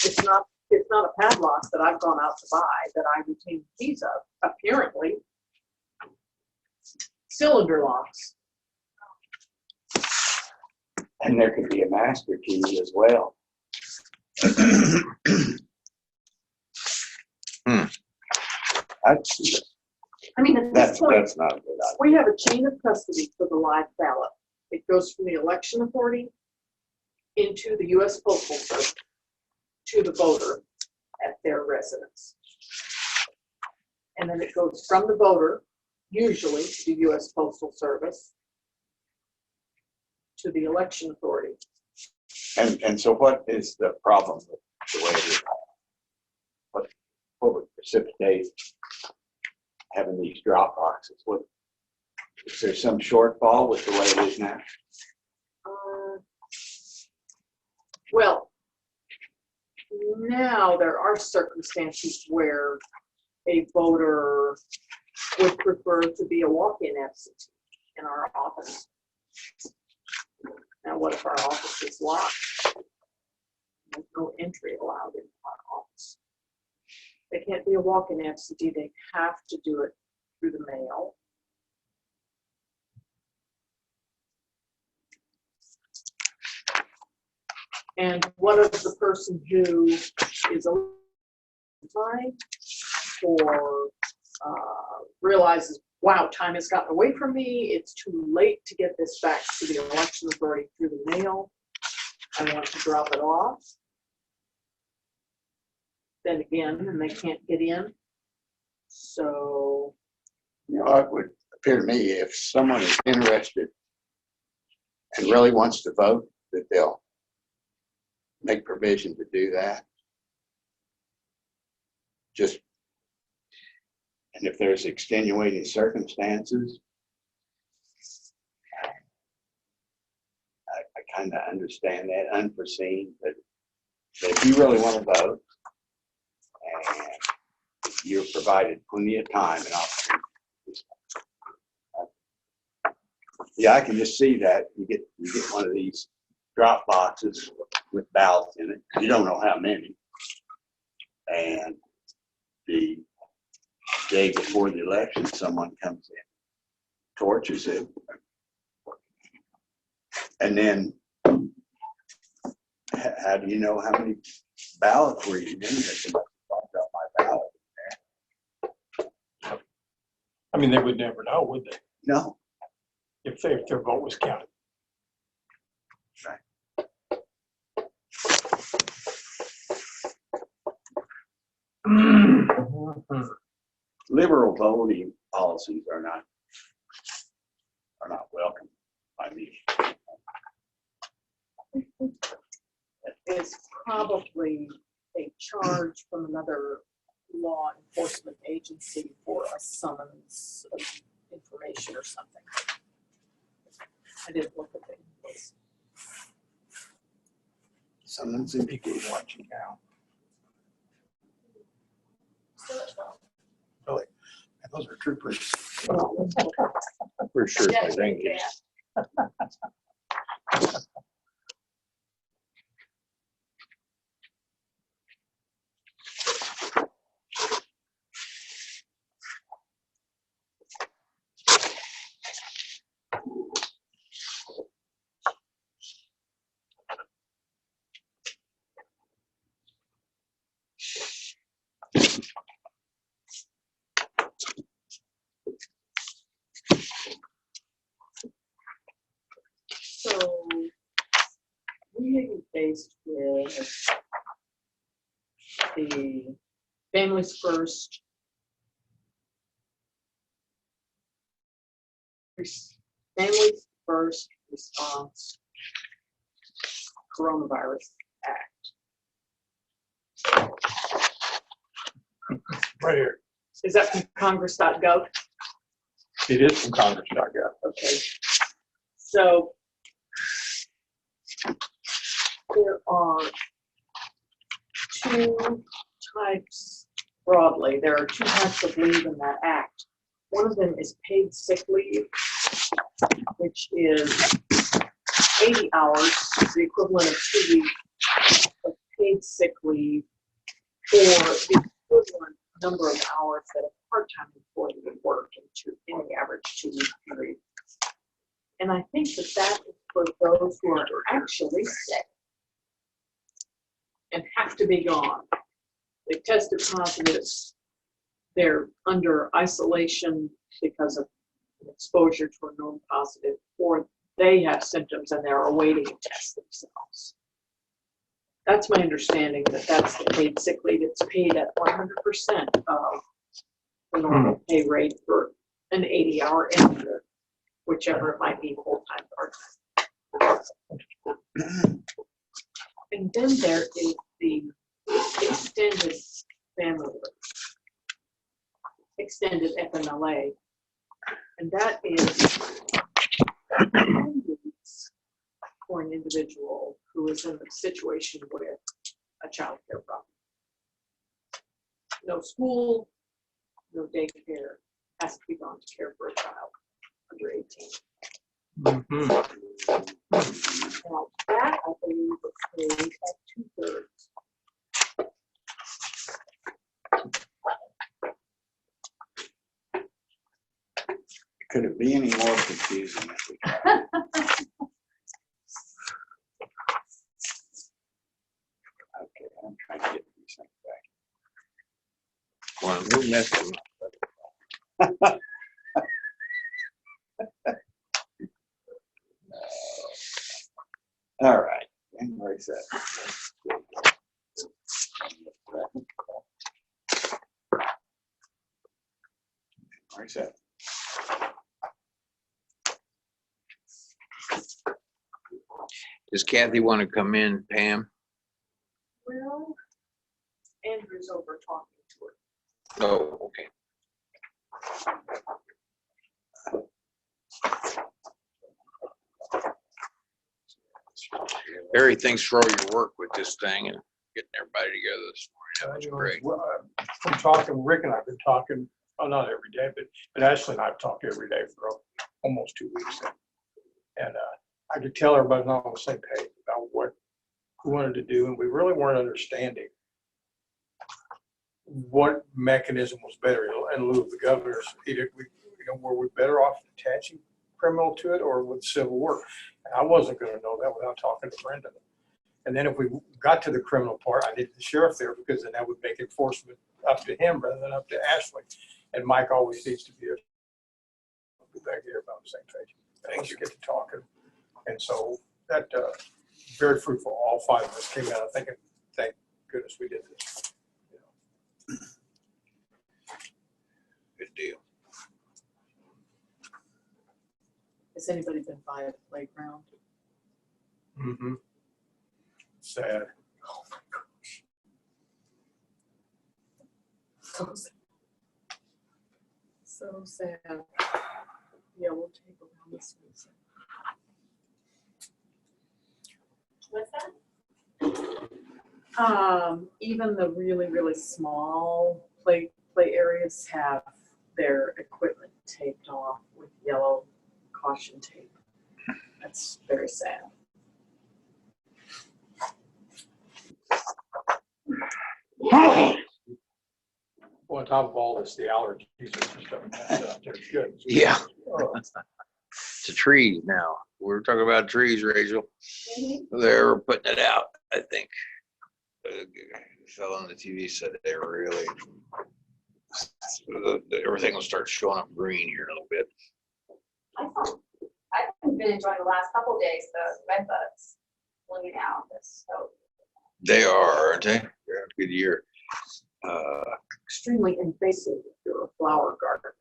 It's not a padlock that I've gone out to buy that I retain the keys of, apparently. Cylinder locks. And there could be a master key as well. That's, I mean, at this point, that's not a good idea. we have a chain of custody for the live ballot. It goes from the election authority into the US Postal Service to the voter at their residence. And then it goes from the voter, usually to the US Postal Service, to the election authority. And so what is the problem with the way it is? What would precipitate having these drop boxes? What, is there some shortfall with the way it is now? Well, now there are circumstances where a voter would prefer to be a walk-in absentee in our office. Now, what if our office is locked? There's no entry allowed in our office. They can't be a walk-in absentee, they have to do it through the mail. And what if the person who is a time or realizes, wow, time has gotten away from me, it's too late to get this back to the election authority through the mail, I want to drop it off. Then again, and they can't get in. So, You know, it would appear to me if someone is interested and really wants to vote, that they'll make provision to do that. Just, and if there's extenuating circumstances, I kind of understand that, unforeseen, but if you really want to vote, and you're provided plenty of time and opportunity. Yeah, I can just see that. You get one of these drop boxes with ballots in it. You don't know how many. And the day before the election, someone comes in, torches it. And then how do you know how many ballots were you in? They fucked up my ballot there. I mean, they would never know, would they, No. if their vote was counted? Liberal voting policies are not welcome by me. it's probably a charge from another law enforcement agency for a summons of information or something. I didn't look at the list. Someone's in people watching now. Really? And those are troopers. For sure, I Yes, think. yeah. So we may be faced with the Families First Families First Response Coronavirus Act. Right here. Is that from congress.gov? It is from Congress.gov. Okay. So there are two types, broadly, there are two types of leave in that act. One of them is paid sick leave, which is 80 hours, the equivalent of 2 weeks of paid sick leave for the equivalent number of hours that a part-time employee would work in the average 2-week period. And I think that that is for those who are actually sick and have to be gone. They tested positive, they're under isolation because of exposure to a known positive, or they have symptoms and they're awaiting a test themselves. That's my understanding, that that's the paid sick leave. It's paid at 100% of the normal pay rate for an 80-hour intern, whichever it might be, full-time, part-time. And then there is the extended family leave, extended FMLA, and that is for an individual who is in a situation with a child care problem. No school, no daycare, has to be gone to care for a child under 18. Now, that, I believe, is paid at 2/3. Could it be any more confusing if we tried? Okay, I'm trying to get these things back. Well, we're messing. All right, and where's that? Where's that? Does Kathy want to come in, Pam? Well, Andrew's over talking to her. Oh, okay. Harry, thanks for all your work with this thing and getting everybody together this morning. That was great. From talking, Rick and I've been talking, well, not every day, but Ashley and I've talked every day for almost 2 weeks now. And I could tell everybody's not on the same page about what we wanted to do, and we really weren't understanding what mechanism was better in lieu of the governor's edict. Were we better off attaching criminal to it or with civil work? And I wasn't going to know that without talking to Brenda. And then if we got to the criminal part, I needed the sheriff there, because then that would make enforcement up to him rather than up to Ashley. And Mike always needs to be back here about the same page. Once you get to talking. And so that very fruitful. All 5 of us came out thinking, thank goodness we did this. Good deal. Has anybody been by the playground? Mm-hmm. Sad. Oh my gosh. So sad. So sad. Yeah, we'll take around this weekend. What's that? Even the really, really small play areas have their equipment taped off with yellow caution tape. That's very sad. Well, on top of all this, the allergies are just they're good. Yeah, Oh, it's a tree now. We're talking about trees, Rachel. They're putting it out, I think. The fellow on the TV said they were really, everything will start showing up green here in a little bit. I've been enjoying the last couple of days, the red buds blowing out. So They are, aren't they? They're having a good year. Extremely invasive if you're a flower gardener,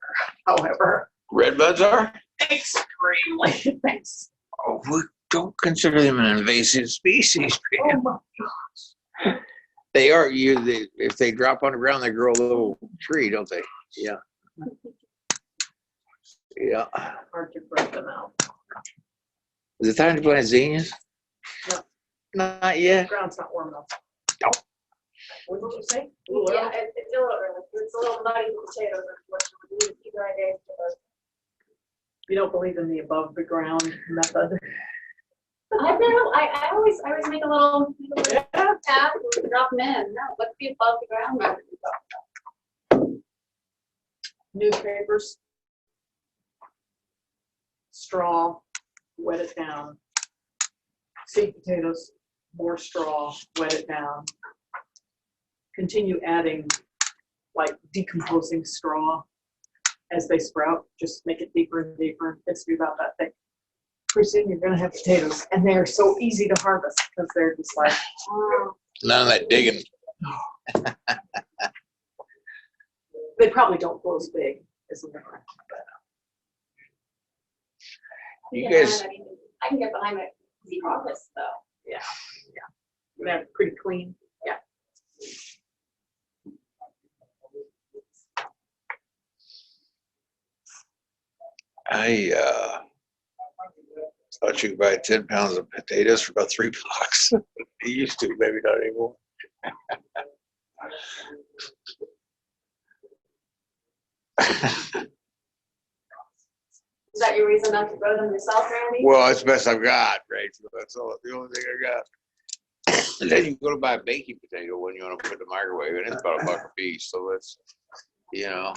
however. Redbuds are? Extremely invasive. Oh, we don't consider them an invasive species. Oh my gosh. They are. If they drop on the ground, they grow a little tree, don't they? Yeah. Yeah. Hard to break them out. Is it time to plant zinnias? No. Not yet. The ground's not warm enough. No. What did you say? yeah, it's a little early. It's a little muddy with potatoes, unfortunately. Either idea. You don't believe in the above the ground method? I always make a little path drop them in. No, let's be above the ground rather than top. Newspapers. Straw, wet it down. Seed potatoes, more straw, wet it down. Continue adding like decomposing straw as they sprout, just make it deeper and deeper. It's about that thick. Pretty soon you're gonna have potatoes, and they're so easy to harvest because they're just like, None of that digging. they probably don't grow as big as the other. You guys, I can get behind it. The harvest though. Yeah. They're pretty clean. Yeah. I thought you could buy 10 pounds of potatoes for about $3. You used to, maybe not anymore. Is that your reason not to grow them yourself, Randy? Well, that's the best I've got, Rachel. That's all, the only thing I got. And then you go to buy a baking potato when you want to put it in the microwave, and it's about $1 a piece. So that's, you know.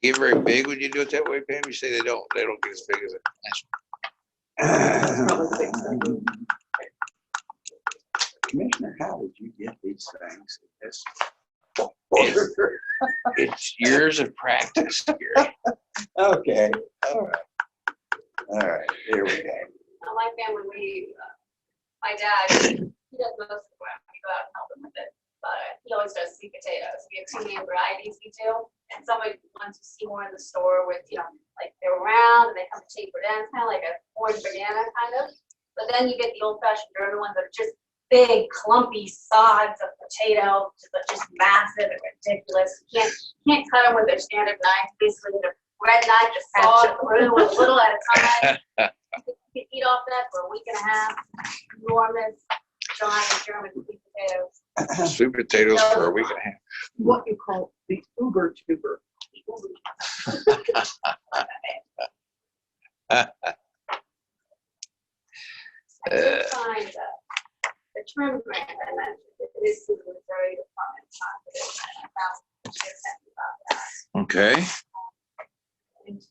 Get very big when you do it that way, Pam? You say they don't get as big as it. Probably fix them. Commissioner, how did you get these things? It's years of practice here. Okay, all right. All right, here we go. My family, my dad, he does most of the work. We go out and help him with it. But he always does sweet potatoes. We have 2 main varieties we do. And somebody wants to see more in the store with, like they're round and they come tapered in, kind of like a orange banana kind of. But then you get the old fashioned German ones that are just big, clumpy sods of potato, just massive and ridiculous. You can't cut them with their standard knife. Basically, the red knife just saw through a little at a time. You can eat off that for a week and a half. Enormous, giant German sweet potatoes. Sweet potatoes for a week and a half. What you call the uber tuber. I did find the trim grant I mentioned. This is a very department confidence. I found something about that. Okay. And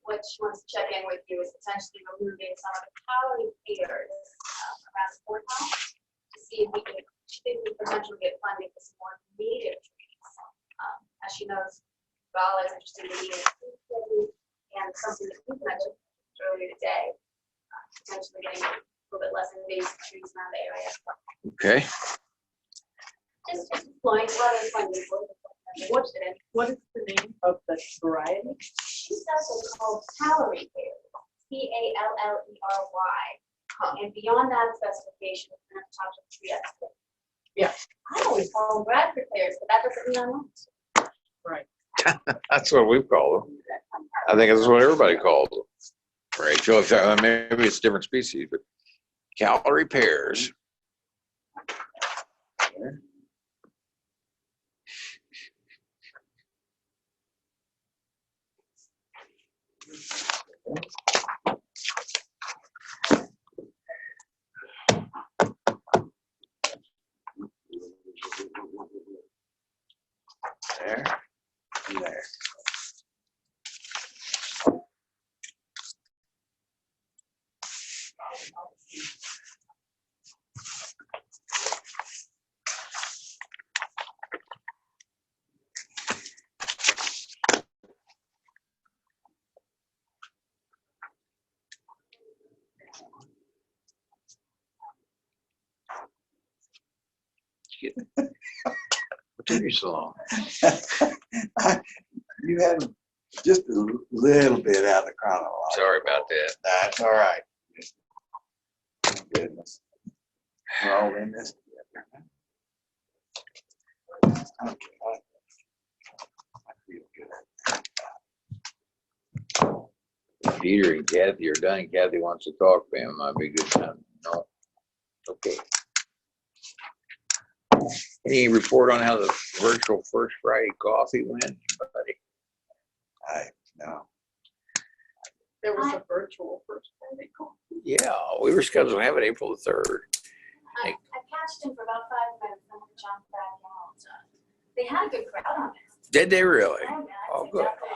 what she wants to check in with you is potentially removing some of the calorie feeders around the courthouse to see if we can, she thinks we potentially get funding for some more native trees. As she knows, Vala is interested in eating food food, and something that you mentioned earlier today, potentially getting a little bit less invasive trees around the area. Okay. Just exploring what is funding for. What is the name of the variety? She says it's called calorie pears, Callery. And beyond that specification, it's going to touch a tree expert. Yeah. I always call them Bradford pears, but that doesn't mean I'm not. Right. That's what we call them. I think that's what everybody calls them. Rachel, if maybe it's different species, but calorie pears. There, and there. What took you so long? You had just a little bit out of the chronology. Sorry about that. That's all right. Oh, goodness. We're all in this together. Okay. I feel good. Peter and Kathy are done. Kathy wants to talk, Pam. Might be a good time. No. Okay. Any report on how the virtual First Friday coffee went, buddy? No. There was a virtual First Friday call. Yeah, we were scheduled to have it April the 3rd. patched in for about 5 minutes, and we jumped back out. They had a good crowd on it. Did they really? Oh, yeah, Oh,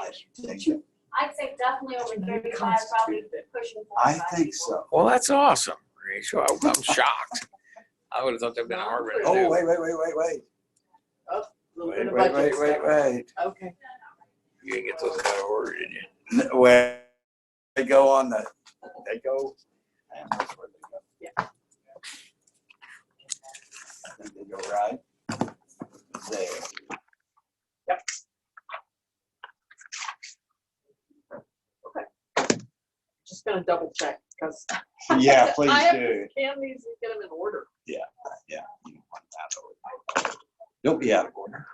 I'd say good. definitely- I'd say definitely over 35, probably pushing 45. I think so. Well, that's awesome, Rachel. I'm shocked. I would have thought that'd been hard to Oh, do. wait. Little Wait, bit of wait, budget wait, stuff. wait. Okay. You didn't get those out of order, did you? Where they go on the, they go. Man, that's where they go. Yeah. I think they go right there. Just gonna double check, because. Yeah, please I have do. to scan these and get them in order. Yeah. You don't want that over. Don't be out of order.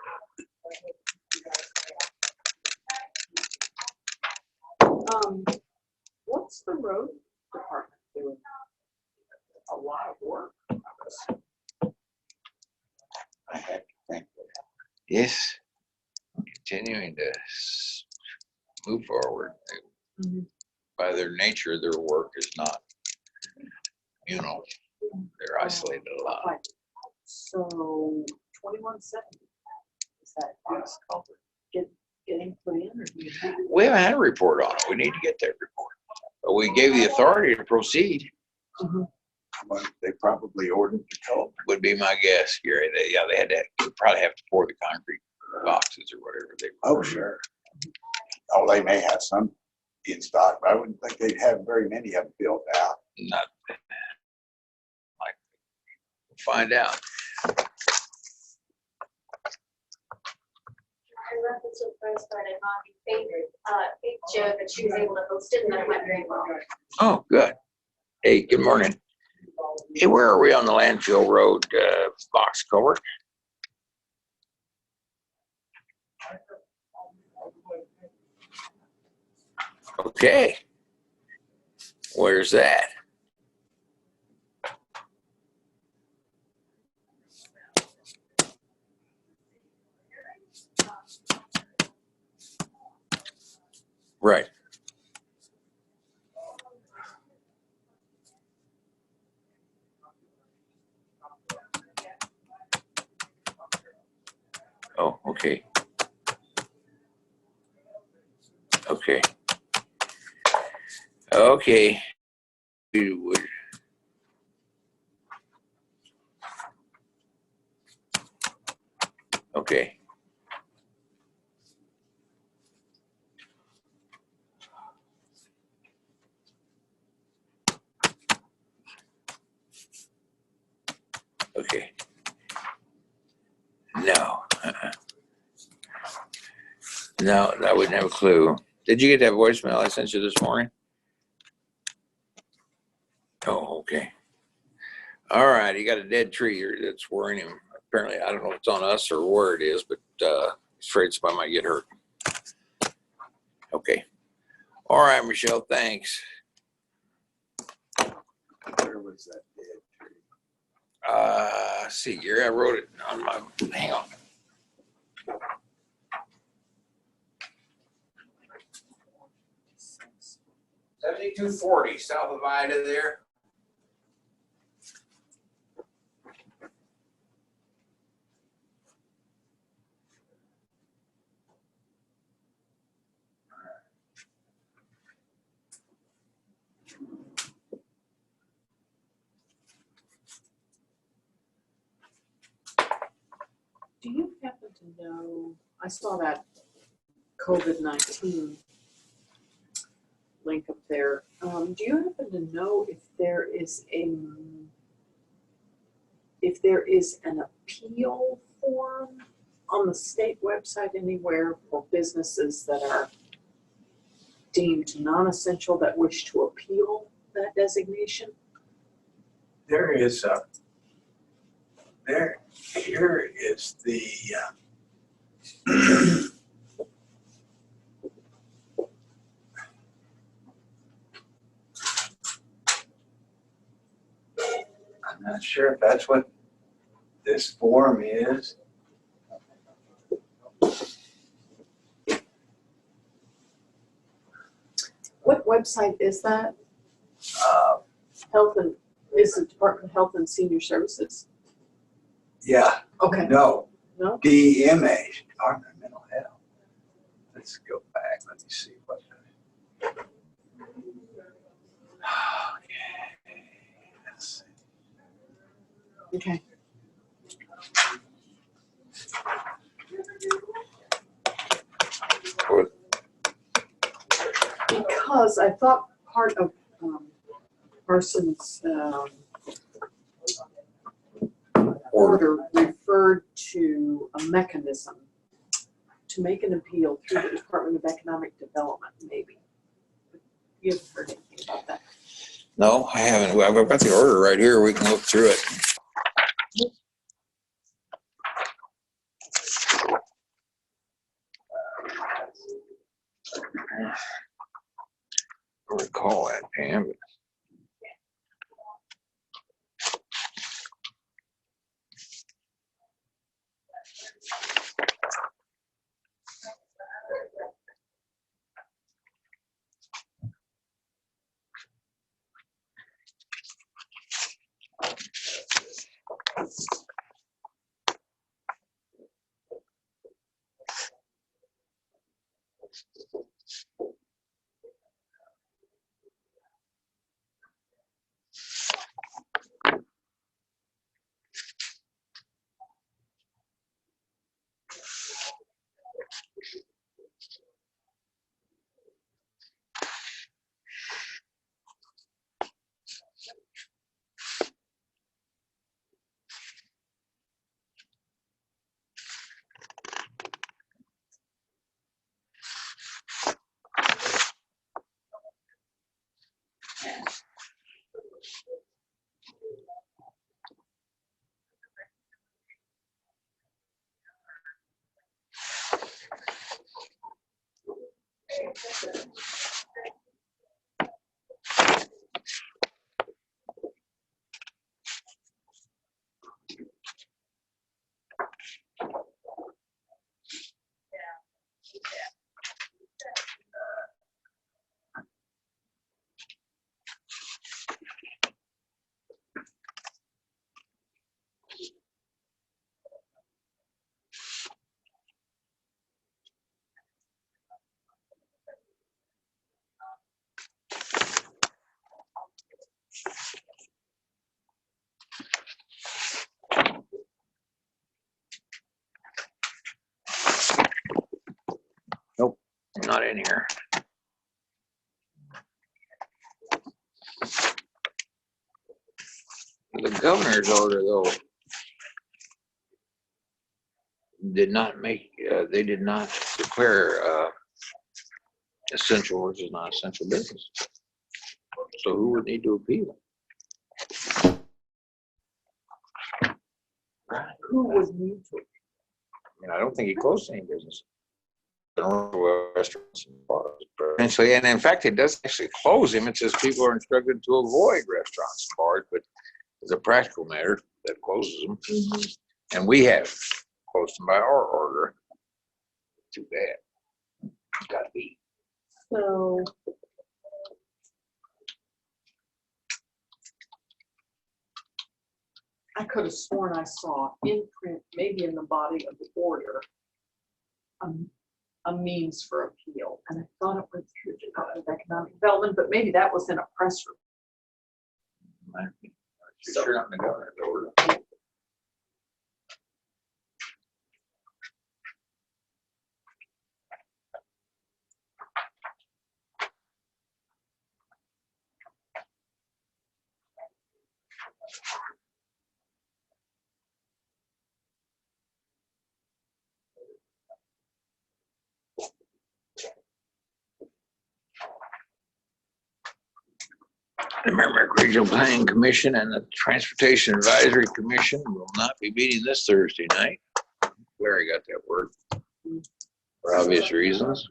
What's the road department doing? A lot of work. I have to think. Yes. Continuing to move forward. Mhm. By their nature, their work is not, they're isolated a lot. Right. So 2170. Is that getting put in, or do you have? We haven't had a report on it. We need to get that report. But we gave the authority to proceed, Well, they probably ordered the culvert. would be my guess, Gary. They had to, probably have to pour the concrete boxes or whatever they. Oh, sure. Oh, they may have some in stock, but I wouldn't think they'd have very many of them built out. Not. Like, find out. I left it to the first part and Mommy favored, Joe that she was able to host it and that it went very well. Oh, good. Hey, good morning. Hey, where are we on the landfill road, box culvert? Okay. Where's that? Right. Oh, okay. Okay. Okay. We would. Okay. Okay. No. No, I wouldn't have a clue. Did you get that voicemail I sent you this morning? Oh, okay. All right, he got a dead tree that's worrying him. Apparently, I don't know if it's on us or where it is, but he's afraid somebody might get hurt. Okay. All right, Michelle, thanks. Where was that dead tree? See, Gary, I wrote it on my, hang on. $72.40 south of Ida there. Do you happen to know, I saw that COVID-19 link up there. Do you happen to know if there is an appeal form on the state website anywhere for businesses that are deemed non-essential that wish to appeal that designation? There is here is the, I'm not sure if that's what this form is. What website is that? Uh, Is the Department of Health and Senior Services? Yeah, Okay, no, no? DEMA, Department of Mental Health. Let's go back, let me see what. Okay, let's see. Okay. Because I thought part of Parsons' order referred to a mechanism to make an appeal through the Department of Economic Development, maybe. You haven't heard anything about that? No, I haven't. Well, I've got the order right here. We can look through it. I don't recall that, Pam. But nope, not in here. The governor's order, though, did not make. They did not declare essential versus non-essential business. So who would need to appeal? Right. Who would need to? I mean, I don't think he closed any business. Restaurants and bars, potentially, and in fact, it does actually close him. It says people are instructed to avoid restaurants and bars, but as a practical matter, that closes them. Mm-hmm. And we have closed them by our order. Too bad. It's got to be. So. I could have sworn I saw in print, maybe in the body of the order, a means for appeal, and I thought it went through the Department of Economic Development, but maybe that was in a press release. Sure, not in the governor's order. The Merrimack Regional Planning Commission and the Transportation Advisory Commission will not be meeting this Thursday night. Larry got that word for obvious reasons.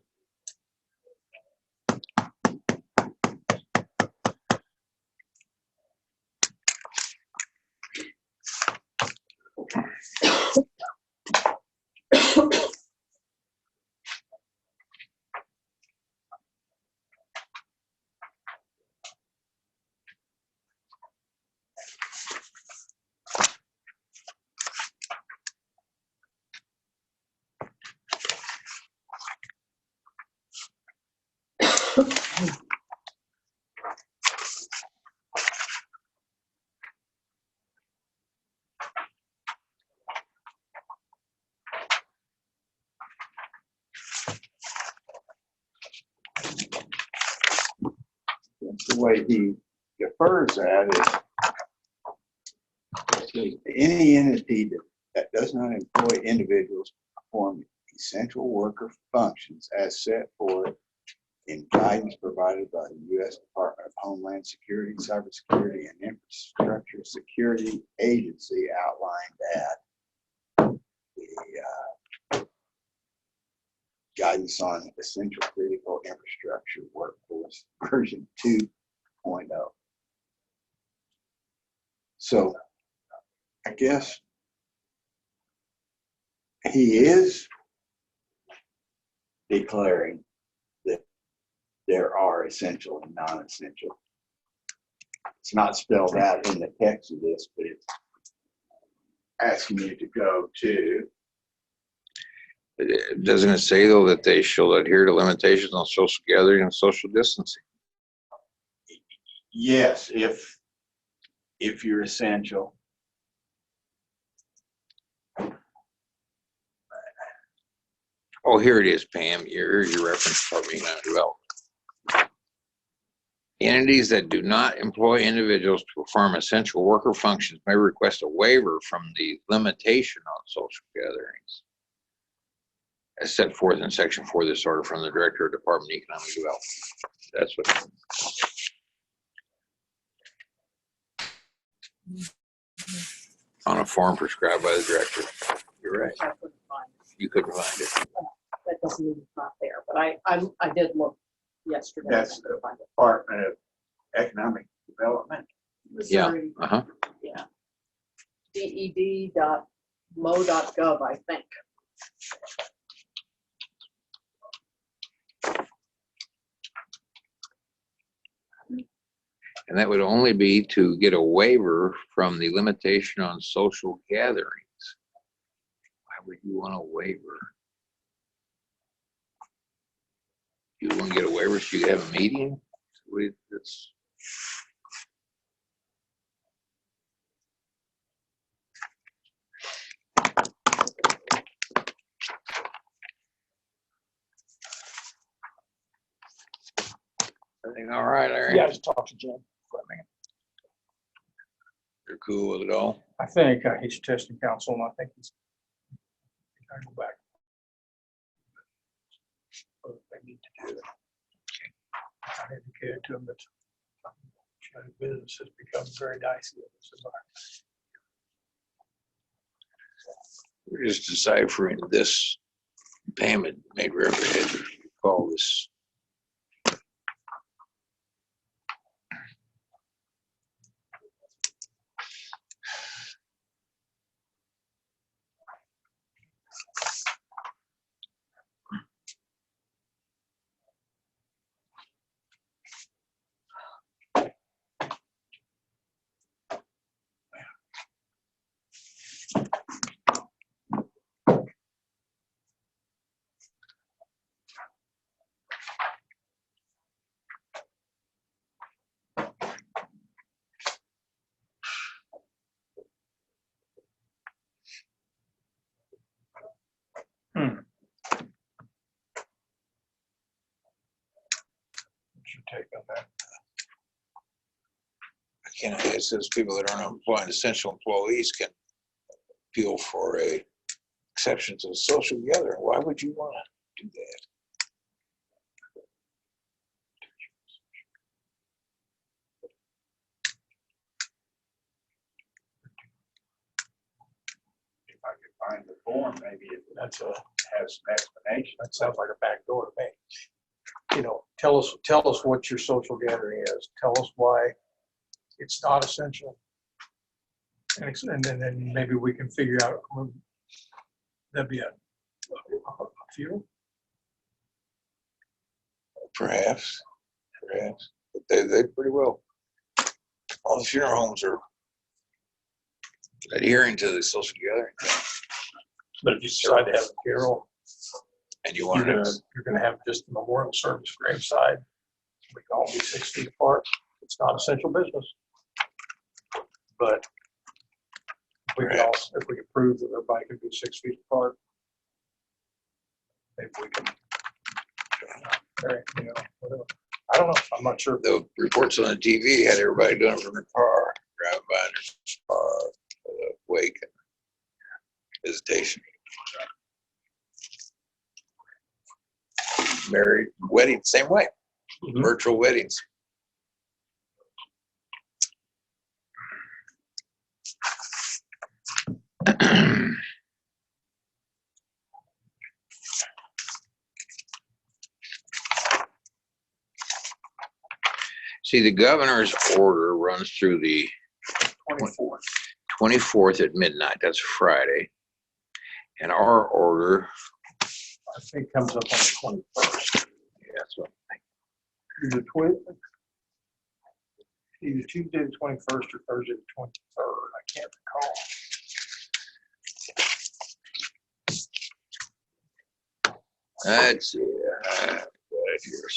way he defers that is any entity that does not employ individuals to perform essential worker functions as set forth in guidance provided by the U.S. Department of Homeland Security, Cybersecurity, and Infrastructure Security Agency outlined at the Guidance on Essential Critical Infrastructure Workforce version 2.0. So I guess he is declaring that there are essential and non-essential. It's not spelled out in the text of this, but it's asking you to go to. Doesn't it say though that they shall adhere to limitations on social gathering and social distancing? Yes, if you're essential. Oh, here it is, Pam. Here's your reference for me now development. Entities that do not employ individuals to perform essential worker functions may request a waiver from the limitation on social gatherings, as set forth in Section 4 of this order from the Director of Department of Economic Development. That's what. On a form prescribed by the Director. You're right. I couldn't find it. You couldn't find it. That doesn't mean it's not there, but I did look yesterday. That's I couldn't find it. Department of Economic Development. Missouri, Uh-huh. yeah. DED.mo.gov, I think. And that would only be to get a waiver from the limitation on social gatherings. Why would you want a waiver? You want to get a waiver so you can have a meeting? It's, everything all right, Larry? Yeah, just talk to Jim for a minute. You're cool with it all? I think he's testing council, and I think he's trying to go back. What they need to do. I indicated to him that business has become very dicey in this environment. We're just deciphering this. Pam had made reference to call this. What's your take on that? It says people that aren't employing essential employees can appeal for a exception to the social gathering. Why would you want to do that? If I could find the form, maybe it has some explanation. That sounds like a back door to me. You know, tell us what your social gathering is. Tell us why it's not essential. And then maybe we can figure out, that'd be a few. Perhaps. But they pretty well. All the funeral homes are adhering to the social gathering thing. But if you decide to have a funeral, And you want to, you're gonna have just the memorial service graveside. We can all be 6 feet apart. It's not essential business. But if we could prove that everybody could be 6 feet apart, maybe we can, you know, whatever. I don't know. I'm not sure. The reports on the TV had everybody doing it from their car, driving by in their car, wake and visitation. Married, wedding, same way, Mhm. virtual weddings. See, the governor's order runs through the 24th. 24th at midnight. That's Friday. And our order, I think comes up on the 21st. yeah, that's what Either Tuesday the 21st or Thursday the 23rd. I can't recall. Let's see. Got it here.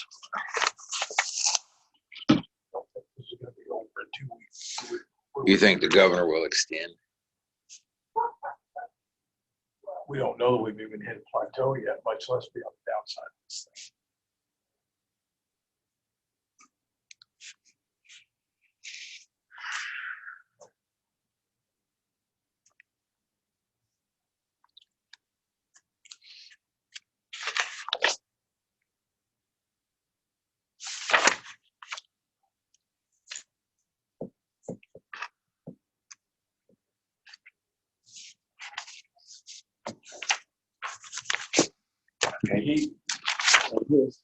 This is going to be over in 2 weeks. You think the governor will extend? We don't know that we've even hit a plateau yet, much less be on the downside of this thing. His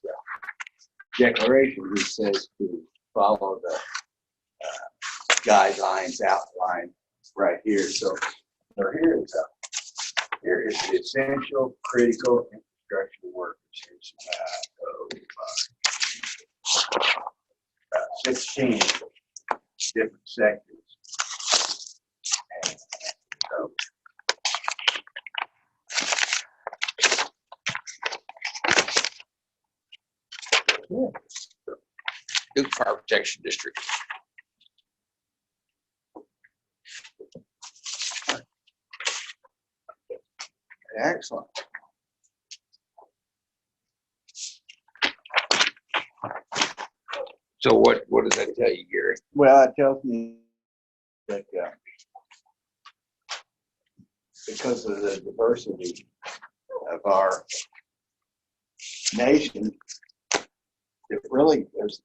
declaration, he says to follow the guidelines outlined right here. So here is the essential critical infrastructure workers. Here's 16 different sectors. And so Duke Fire Protection District. excellent. So what does that tell you, Gary? Well, it tells me that because of the diversity of our nation, it really there's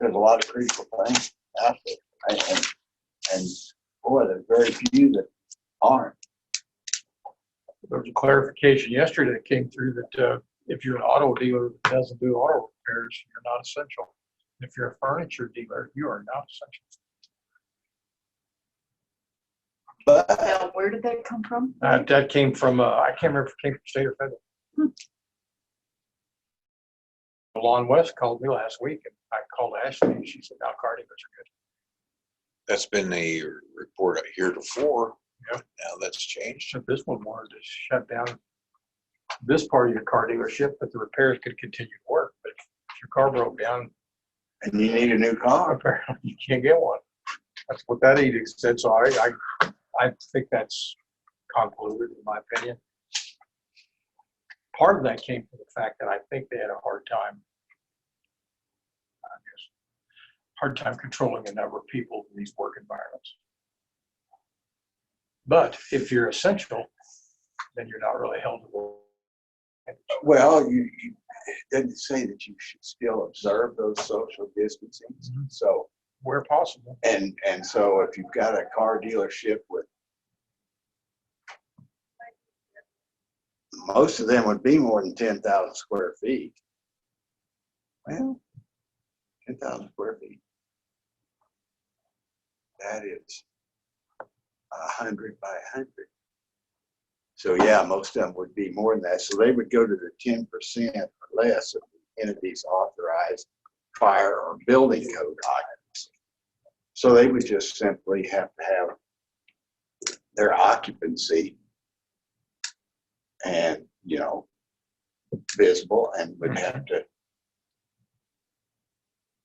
a lot of critical things out there, right? And boy, there's very few that aren't. There was a clarification yesterday that came through that if you're an auto dealer that doesn't do auto repairs, you're not essential. If you're a furniture dealer, you are not essential. But Now, where did that come from? That came from, I can't remember if it came from state or federal. Lon West called me last week and I called Ashley and she said, now car dealers are good. That's been the report heretofore. Yeah. Now that's changed. So this one wanted to shut down this part of your car dealership, but the repairs could continue to work. But if your car broke down, and you need a new car. apparently you can't get one. That's what that edict said. So I think that's convoluted in my opinion. Part of that came from the fact that I think they had a hard time controlling the number of people in these work environments. But if you're essential, then you're not really held to the. Well, it doesn't say that you should still observe those social distancing. Mhm. So, Where possible. and so if you've got a car dealership with, most of them would be more than 10,000 square feet. Well, 10,000 square feet. That is 100 by 100. So yeah, most of them would be more than that. So they would go to the 10% or less of the entity's authorized fire or building code occupancy. So they would just simply have to have their occupancy and, visible, and would have to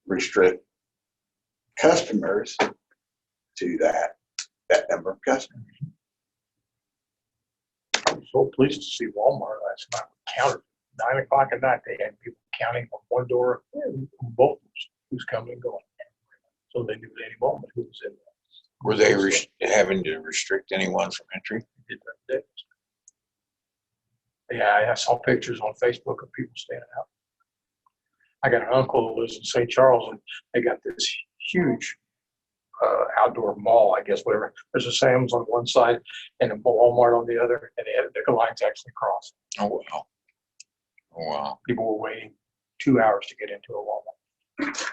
restrict customers to that number of customers. I'm so pleased to see Walmart last night counted 9 o'clock at night. They had people counting on one door, and both who's coming and going. So they knew at any moment who was in there. Were they having to restrict anyone from entry? Did that. Yeah, I saw pictures on Facebook of people standing out. I got an uncle who lives in St. Charles, and they got this huge outdoor mall, I guess, whatever. There's a Sam's on one side and a Walmart on the other, and the lines actually crossed. Oh, wow. Oh, wow. People were waiting 2 hours to get into a Walmart.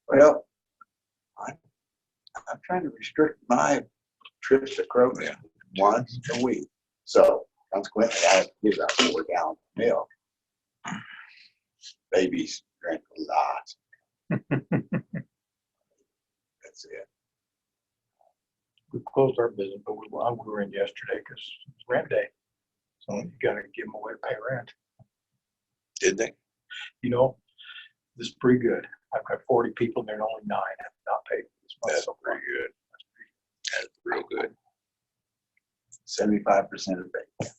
Well, I'm trying to restrict my trips to Kroger once a week. So consequently, I have to give out 4 gallons of milk. Babies drink a lot. That's it. We closed our business, but we were in yesterday because it's rent day. So you got to give them a way to pay rent. Did they? You know, this is pretty good. I've got 40 people and there are only 9 have not paid this month. That's So pretty good. That's real good. 75% of it.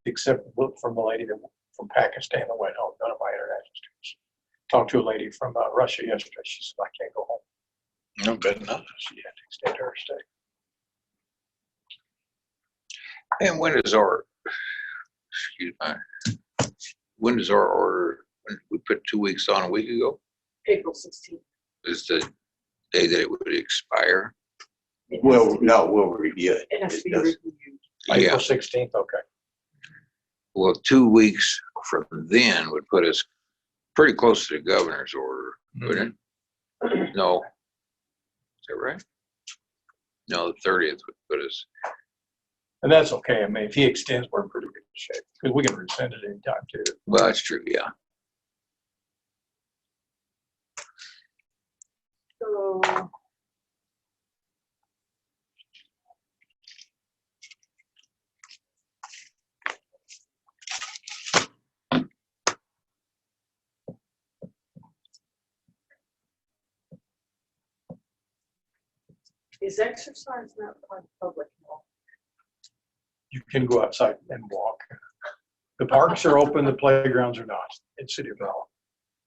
Except from the lady from Pakistan that went home, none of my international students. Talked to a lady from Russia yesterday. She said, I can't go home. No, good enough. She had to extend her stay. And when does our, excuse me, when does our order, when we put 2 weeks on a week ago, April 16th. is the day that it would expire? Well, no, we'll review it. It has to be It does- reviewed. Yeah, April 16th, okay. well, 2 weeks from then would put us pretty close to the governor's order, wouldn't it? No. Is that right? No, the 30th would put us, And that's okay. I mean, if he extends, we're in pretty good shape because we can rescind it anytime too. well, that's true, yeah. So, is exercise not part of public health? You can go outside and walk. The parks are open, the playgrounds are not in City of Rock.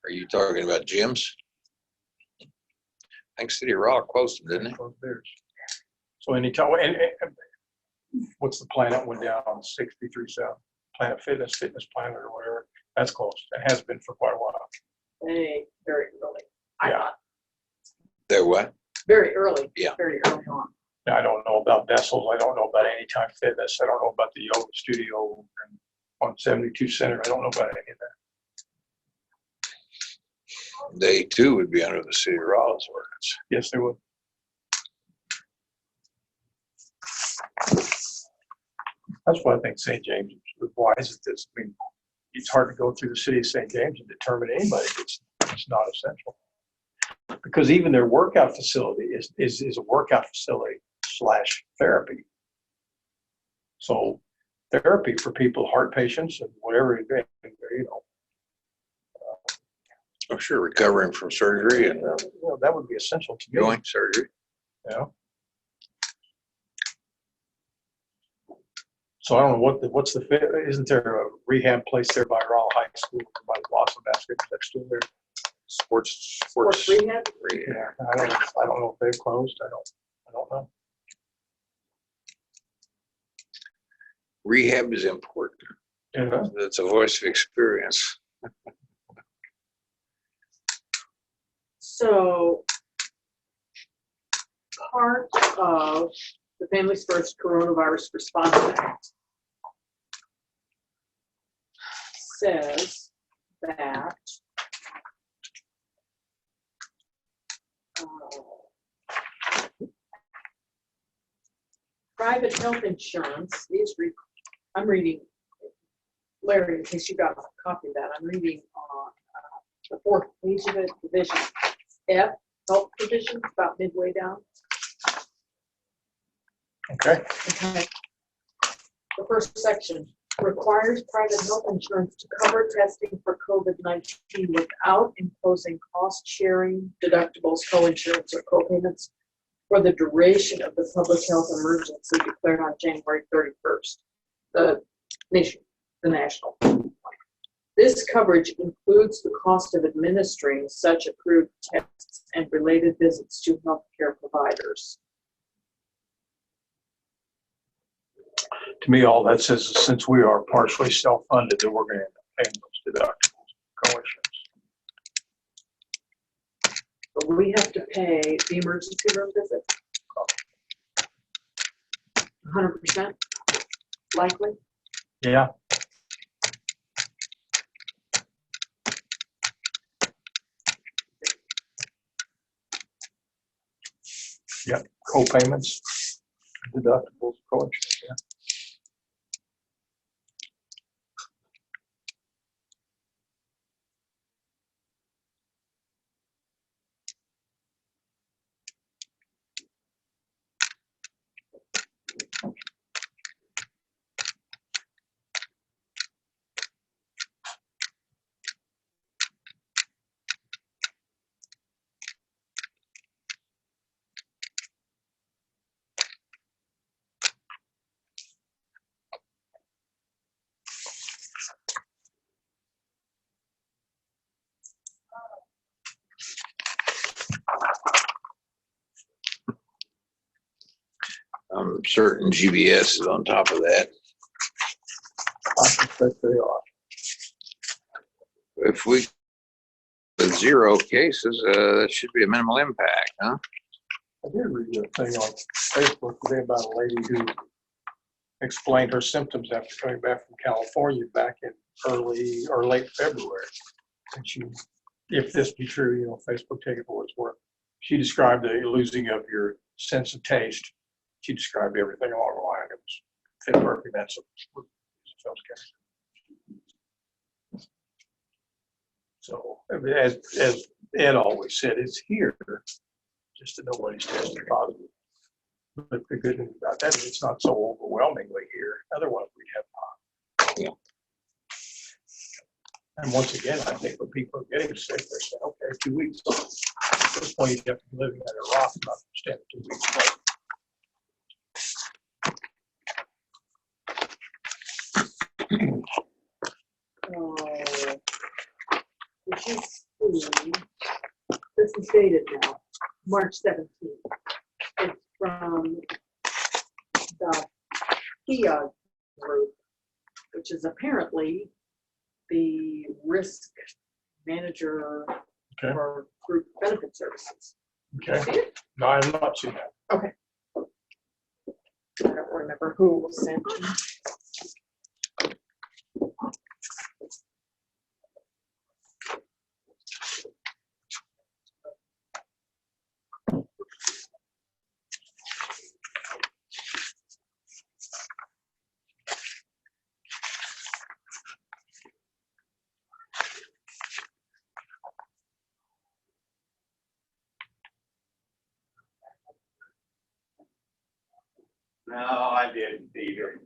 Are you talking about gyms? I think City of Rock closed them, didn't they? So anytime, and what's the planet went down on 63 South? Planet Fitness Planet or whatever, that's closed. It has been for quite a while. Very early. I Yeah. thought, They're what? very early. Yeah. Very early on. I don't know about Vessels. I don't know about Anytime Fitness. I don't know about the yoga studio on 72 Center. I don't know about any of that. They too would be under the City of Rock's ordinance. Yes, they would. That's why I think St. James is wise at this. I mean, it's hard to go through the city of St. James and determine anybody that's not essential. Because even their workout facility is a workout facility / therapy. So therapy for people, heart patients and whatever it is, you know. I'm sure recovering from surgery and Well, that would be essential to me. joint surgery. Yeah. So I don't know what's the fit. Isn't there a rehab place there by Raleigh High School by the Blossom Basket? That's still there. Sports Rehab? Yeah. I don't know if they've closed. I don't know. Rehab is important. Yeah. It's a voice of experience. So part of the Families First Coronavirus Response Act says that private health insurance is, I'm reading, Larry, in case you got a copy of that, I'm reading on the 4th page of it, division F, health provisions, about midway down. Okay. Okay. The first section requires private health insurance to cover testing for COVID-19 without imposing cost-sharing deductibles, co-insurance, or co-payments for the duration of the public health emergency declared on January 31st. the nation, the national. This coverage includes the cost of administering such approved tests and related visits to healthcare providers. To me, all that says is since we are partially self-funded, that we're going to end up paying those deductibles, co-insurance. But we have to pay the emergency room visit. 100% likely. Yeah. Yep, co-payments, deductibles, co-insurance, yeah. I'm certain GBS is on top of that. I suspect they are. If we, with 0 cases, that should be a minimal impact, huh? I did read a thing on Facebook today about a lady who explained her symptoms after coming back from California back in early or late February. And she, if this be true, you know, Facebook, take it for what it's worth. She described the losing of your sense of taste. She described everything along the line. It was fit perfect. That's a Phelps case. So as Ed always said, it's here, just that nobody's tested positive. But the good news about that is it's not so overwhelmingly here. Otherwise, we'd have not. Yeah. And once again, I think when people are getting sick, they're saying, okay, 2 weeks. At this point, you have to be living under a rock and not understand 2 weeks later. Which is, this is dated now, March 17th. It's from the PIA group, which is apparently the risk manager Okay. for group benefit services. Okay. See it? No, I have not seen that. Okay. I don't remember who it was sent to. No, I didn't either.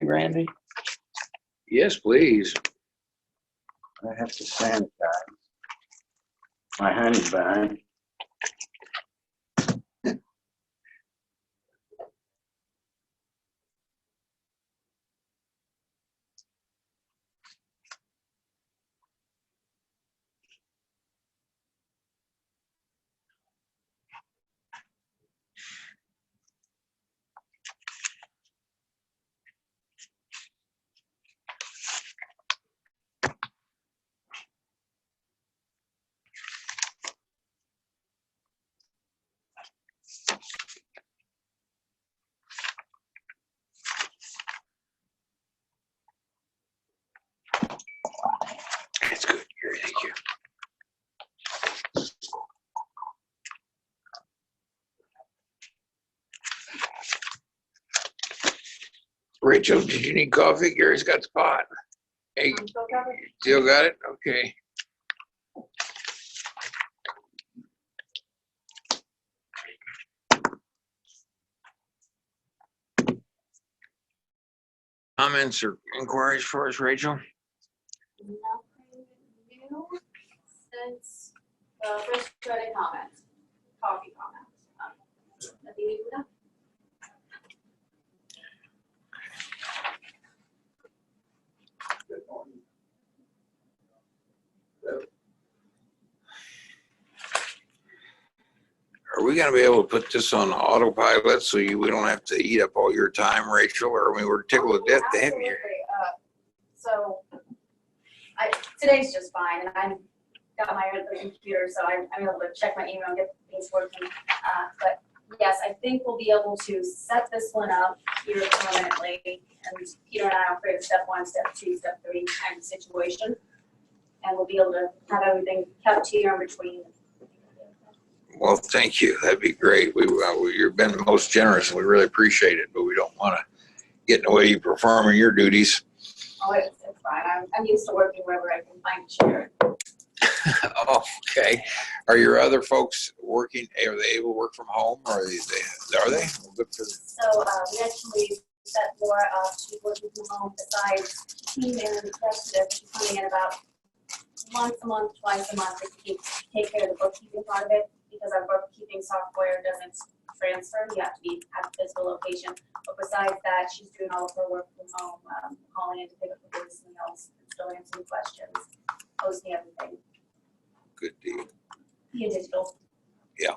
Randy? Yes, please. I have to sanitize my honey bun. That's good, Gary. Thank you. Rachel, did you need coffee? Gary's got the pot. Hey, I'm still covered. still got it? Okay. Comments or inquiries for us, Rachel? Nothing new since the first credit comment, coffee comment. Nothing new with that. Are we gonna be able to put this on autopilot so we don't have to eat up all your time, Rachel? Or we were tickled to death to have you here. So today's just fine, and I've got my other computer, so I'm able to check my email and get things working. But yes, I think we'll be able to set this one up here permanently, and Peter and I will create a step 1, step 2, step 3 kind of situation. And we'll be able to have everything kept here in between. Well, thank you. That'd be great. You've been most generous and we really appreciate it, but we don't want to get in the way of you performing your duties. Oh, it's fine. I'm used to working wherever I can find a chair. Oh, okay. Are your other folks working? Are they able to work from home? Or are they? Well, good for them. So we actually set Laura up. She's working from home besides team and executive. She's coming in about once a month, twice a month to take care of the bookkeeping part of it, because our bookkeeping software doesn't transfer. You have to be at the physical location. But besides that, she's doing all of her work from home, calling in to pick up the voicemails, still answering questions, posting everything. Good deal. Via digital. Yeah.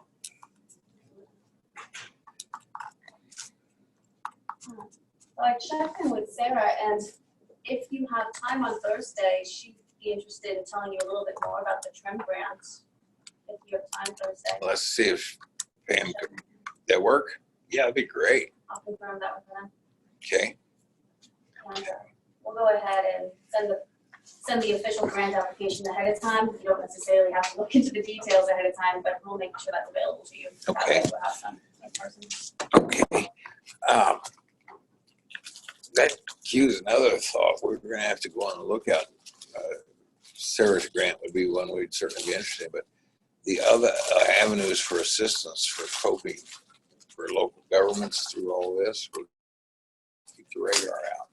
So I checked in with Sarah, and if you have time on Thursday, she'd be interested in telling you a little bit more about the trim grant. If you have time Thursday, Let's see if Pam could that work. Yeah, that'd be great. I'll confirm that with them. Okay. And we'll go ahead and send the official grant application ahead of time. You don't necessarily have to look into the details ahead of time, but we'll make sure that's available to you. That Okay. way we'll have some in person. Okay. That cues another thought. We're going to have to go on the lookout. Sarah's grant would be one we'd certainly be interested in, but the other avenues for assistance for coping for local governments through all this, we'll keep the radar out.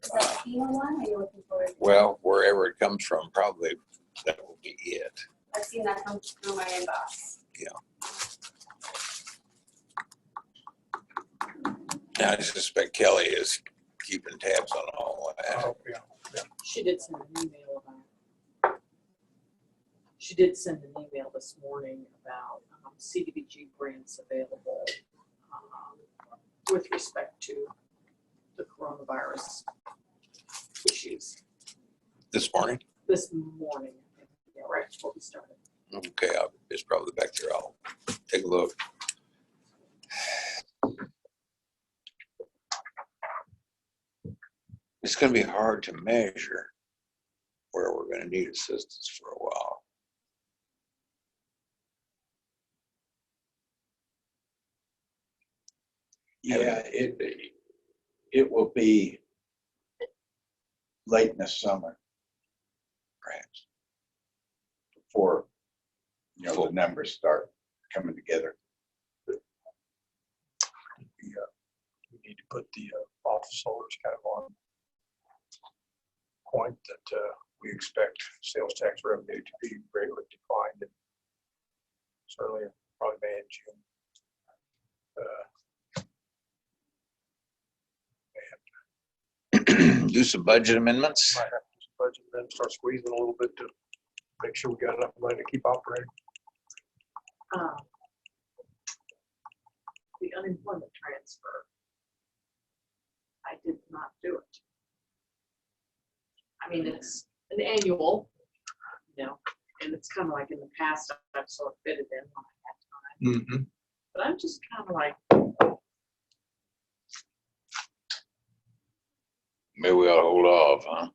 Is that the FEMA one, or are you looking for it? Well, wherever it comes from, probably that will be it. I've seen that come through my inbox. Now, I suspect Kelly is keeping tabs on all of that. Oh, yeah. She did send an email about. She did send an email this morning about CDBG grants available with respect to the coronavirus issues. this morning? this morning, I think, yeah, right before we started. Okay, it's probably back there. I'll take a look. It's gonna be hard to measure where we're gonna need assistance for a while. Yeah, it will be late in the summer, perhaps, before, the numbers start coming together. We need to put the office holders kind of on point that we expect sales tax revenue to be greatly declined in certainly probably May and June. Do some budget amendments. Might have to do some budget, then start squeezing a little bit to make sure we got enough money to keep operating. The unemployment transfer. I did not do it. I mean, it's an annual, and it's kind of like in the past, I've sort of fitted in when I had time. But I'm just kind of like, Maybe we ought to hold off, huh?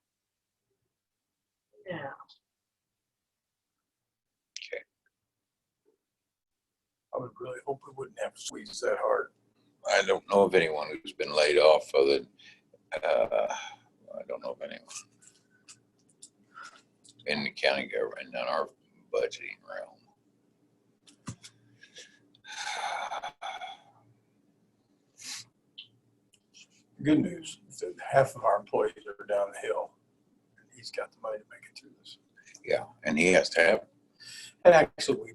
yeah. I would really hope we wouldn't have to squeeze that hard. I don't know of anyone who's been laid off other than, I don't know of anyone in the county government, in our budgeting realm. Good news is that half of our employees are down the hill. And he's got the money to make it through this. Yeah, and he has to have, And actually,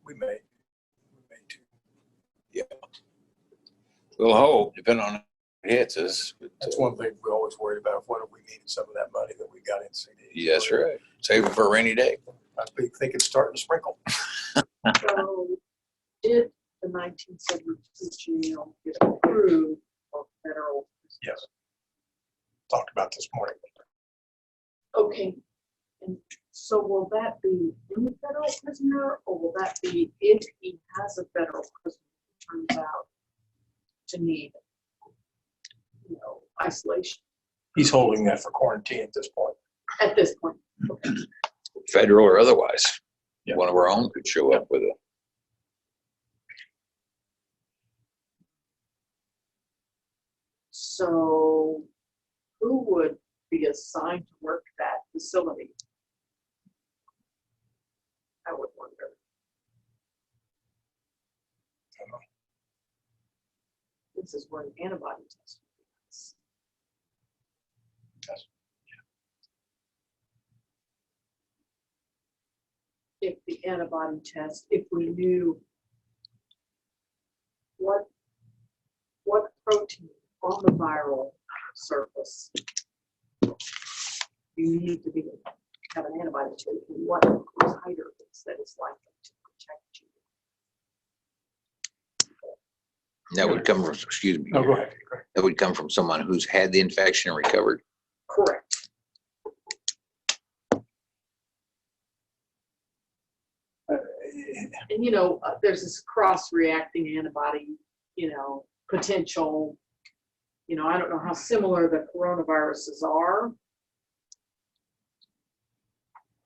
we may too. yeah. We'll hope, depending on how it hits us. But, That's one thing we always worry about. What if we needed some of that money that we got in CD? Yes, right. Save it for a rainy day. I think it's starting to sprinkle. So did the 1972 jail get approved for federal? Yes. Talked about this morning. Okay, and so will that be any federal prisoner, or will that be if he has a federal prisoner who turns out to need, isolation He's holding that for quarantine at this point. at this point? Okay. Federal or otherwise. Yeah. One of our own could show up with it. So who would be assigned to work that facility? I would wonder. This is where an antibody test is. Yes. If the antibody test, if we knew what protein on the viral surface you need to have an antibody to, and what titer is that is likely to protect you. That would come from, excuse me. No, go ahead. That would come from someone who's had the infection and recovered. Correct. And there's this cross-reacting antibody, potential. I don't know how similar the coronaviruses are.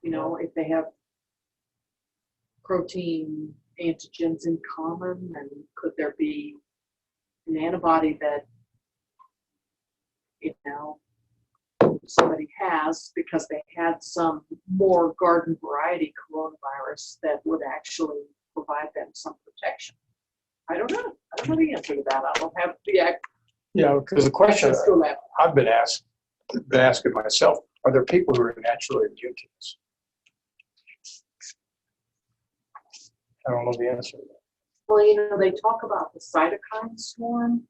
If they have protein antigens in common, and could there be an antibody that, somebody has because they had some more garden variety coronavirus that would actually provide them some protection. I don't know. I don't know the answer to that. I don't have the Because the question access to that. I've been asking myself, are there people who are naturally immune to this? I don't know the answer to that. Well, they talk about the cytokine storm.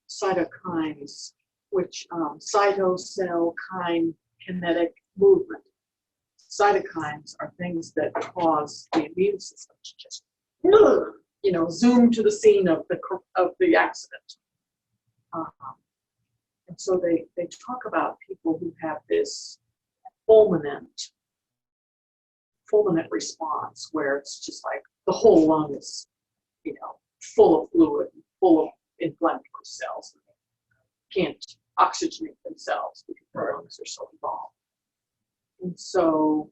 Cytokines, which cytocell kind kinetic movement. Cytokines are things that cause the immune system to just, zoom to the scene of the accident. And so they talk about people who have this fulminant response where it's just like the whole lung is, full of fluid, full of inflammatory cells. Can't oxygenate themselves because their lungs are so involved. And so,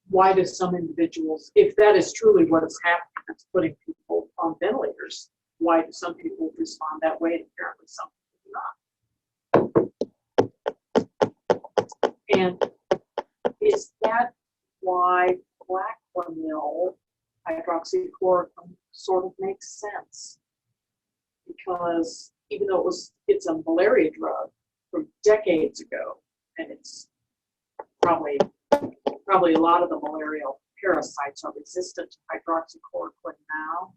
why do some individuals, if that is truly what is happening, that's putting people on ventilators, why do some people respond that way and apparently some people do not? And is that why Plaquenil hydroxychloroquine sort of makes sense? Because even though it's a malaria drug from decades ago, and it's probably a lot of the malarial parasites are resistant to hydroxychloroquine now,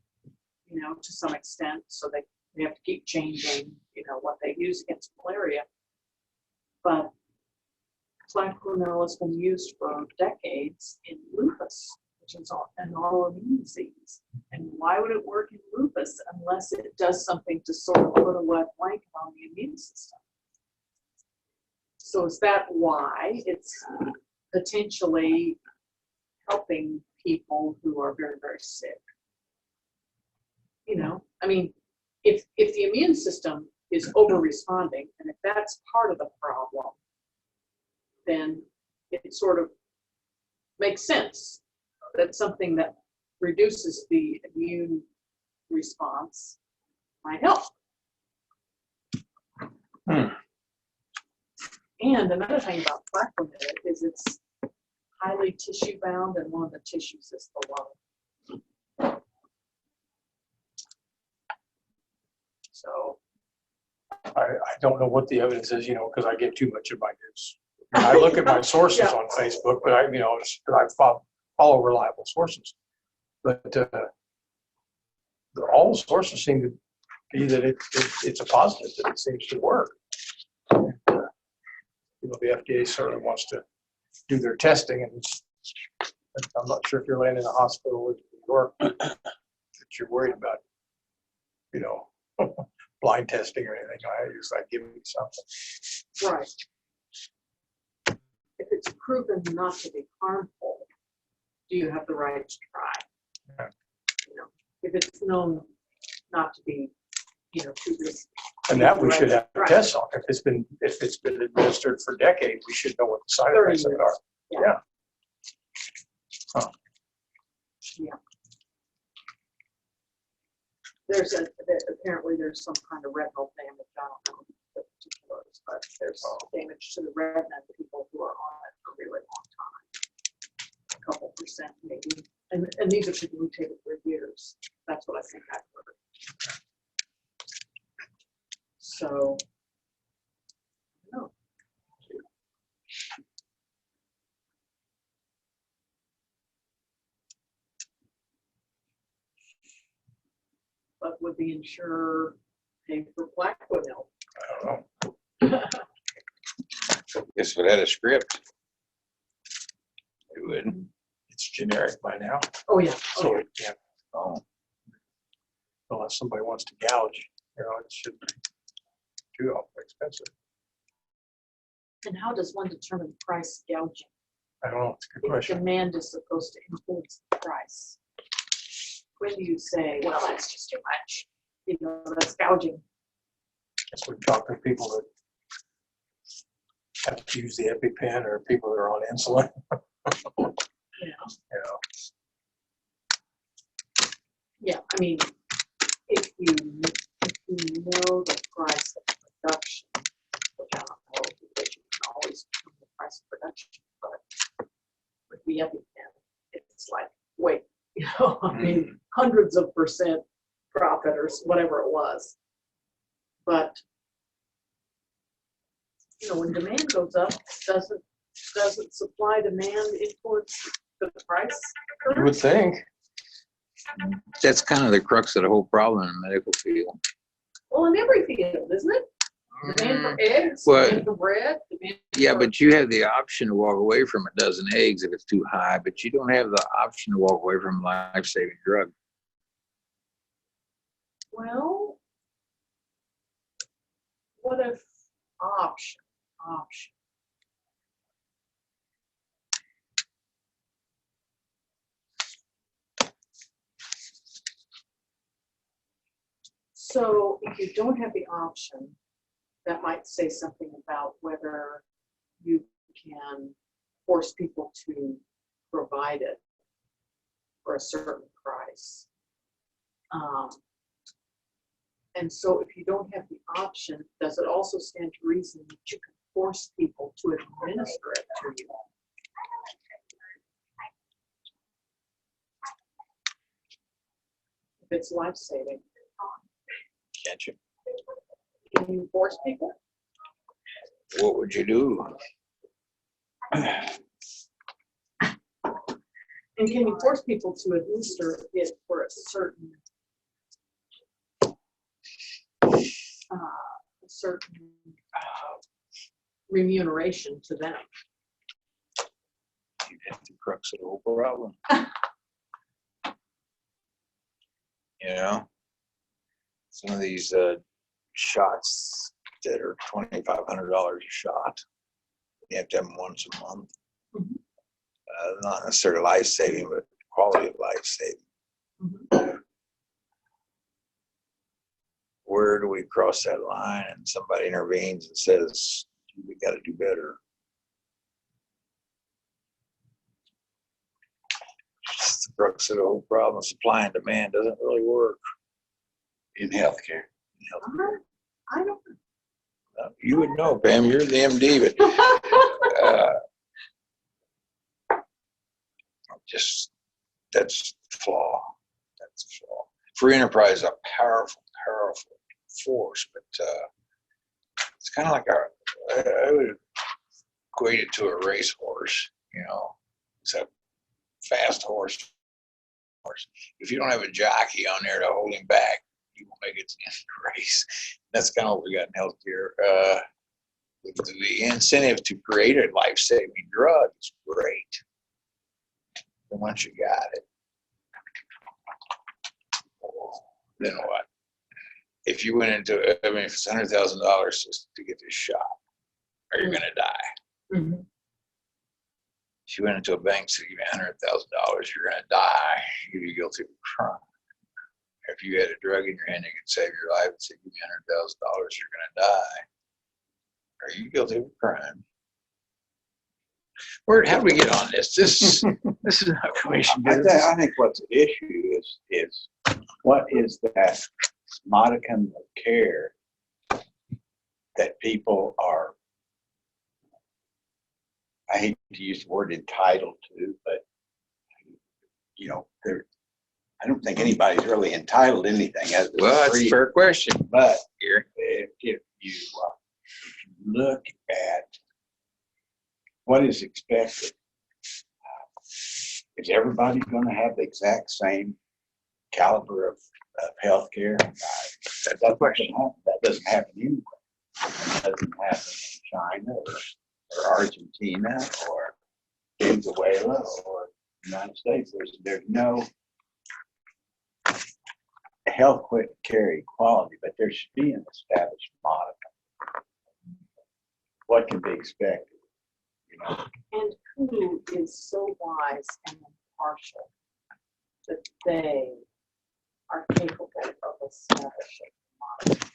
to some extent, so they have to keep changing, what they use against malaria. But Plaquenil has been used for decades in lupus, which is an autoimmune disease. And why would it work in lupus unless it does something to sort of put a wet blanket on the immune system? So is that why it's potentially helping people who are very, very sick? If the immune system is over-responding, and if that's part of the problem, then it sort of makes sense that something that reduces the immune response might help. And another thing about Plaquenil is it's highly tissue bound, and one of the tissues is the lung. So I don't know what the evidence is, because I get too much of my news. I look at my sources on Facebook, but I follow reliable sources. But all the sources seem to be that it's a positive, that it seems to work. And, the FDA certainly wants to do their testing, and I'm not sure if you're laying in a hospital in New York that you're worried about, blind testing or anything. I just give me something. right. If it's proven not to be harmful, do you have the right to try? Yeah. If it's known not to be, too risky. And that we should have Right. tests on. If it's been administered for decades, we should know what the side 30 effects of it are. years. Yeah. Apparently there's some kind of retinal damage. I don't know the particulars, but there's damage to the retina in people who are on it for a really long time. A couple percent maybe. And these are people who take it for years. That's what I think I've heard. So, no. But would the insurer pay for Plaquenil? I don't know. Guess if it had a script, it would. It's generic by now, Oh, yeah. so it can't, Oh, unless somebody wants to gouge, it shouldn't be too awfully expensive. And how does one determine price gouging? I don't know. It's a good If question. demand is supposed to influence the price. When do you say, well, that's just too much? That's gouging. Guess we talk to people that have to use the EpiPen or people that are on insulin. Yeah, if you know the price of production, which I don't know, because you can always know the price of production, but with the EpiPen, it's like, wait, hundreds of percent profit or whatever it was. But when demand goes up, doesn't supply demand influence the price? You would think. that's kind of the crux of the whole problem in the medical field. Well, in every field, isn't it? Demand for eggs, Well, demand for bread. Yeah, but you have the option to walk away from a dozen eggs if it's too high, but you don't have the option to walk away from a life-saving drug. Well, what if option? option. So if you don't have the option, that might say something about whether you can force people to provide it for a certain price. And so if you don't have the option, does it also stand to reason that you can force people to administer it to you? If it's life-saving, Can't you? can you force people? What would you do? And can you force people to administer it for a certain remuneration to them? That's the crux of the whole problem. You know, some of these shots that are $2,500 a shot, you have to have them once a month. Mhm. Not necessarily life-saving, but quality of life-saving. Mhm. Where do we cross that line and somebody intervenes and says, we got to do better? It's the crux of the whole problem. Supply and demand doesn't really work In healthcare. in healthcare. I don't. You would know, Pam, you're the MD, but just that's the flaw. That's the flaw. Free enterprise is a powerful, powerful force, but it's kind of like I would equate it to a racehorse. You know, it's a fast horse. If you don't have a jockey on there to hold him back, you won't make it to the end of the race. That's kind of what we got in healthcare. The incentive to create a life-saving drug is great. And once you got it, then what? If you went into it, I mean, if it's $100,000 just to get this shot, or you're gonna die. Mhm. If you went into a bank and said, give me $100,000, you're gonna die. You'd be guilty of a crime. If you had a drug in your hand that could save your life and said, give me $100,000, you're gonna die. Are you guilty of a crime? How do we get on this? This is not commission business. I think what's at issue is what is that modicum of care that people are, I hate to use the word entitled to, but you know, I don't think anybody's really entitled to anything other than Well, that's a free. fair question. But Here, if you look at what is expected, is everybody going to have the exact same caliber of health care? that's the question. That doesn't happen anywhere. It doesn't happen in China or Argentina or Venezuela or United States. There's no health care equality, but there should be an established model. What can be expected? You know? And who is so wise and impartial that they are capable of establishing a model?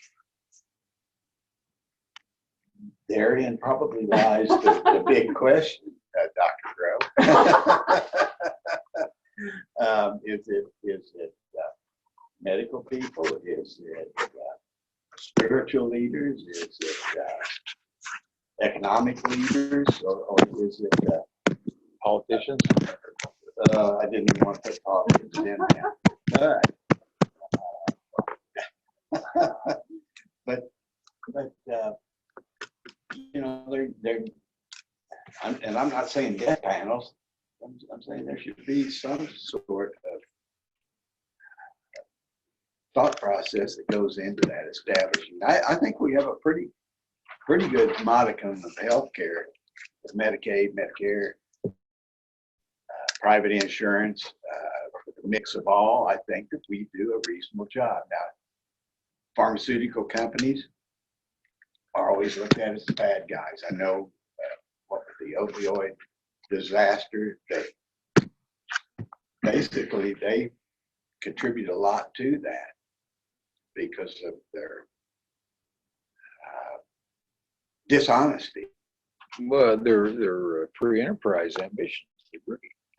Therein probably lies the big question, Dr. Grove. Is it medical people? Is it spiritual leaders? Is it economic leaders? Or is it Politicians? I didn't even want to put politics in there. But you know, and I'm not saying death panels. I'm saying there should be some sort of thought process that goes into that establishing. I think we have a pretty good modicum of health care with Medicaid, Medicare, private insurance, with a mix of all. I think that we do a reasonable job. Now, pharmaceutical companies, are always looked at as the bad guys. I know what with the opioid disaster, basically they contribute a lot to that because of their dishonesty. Well, they're free enterprise ambitions.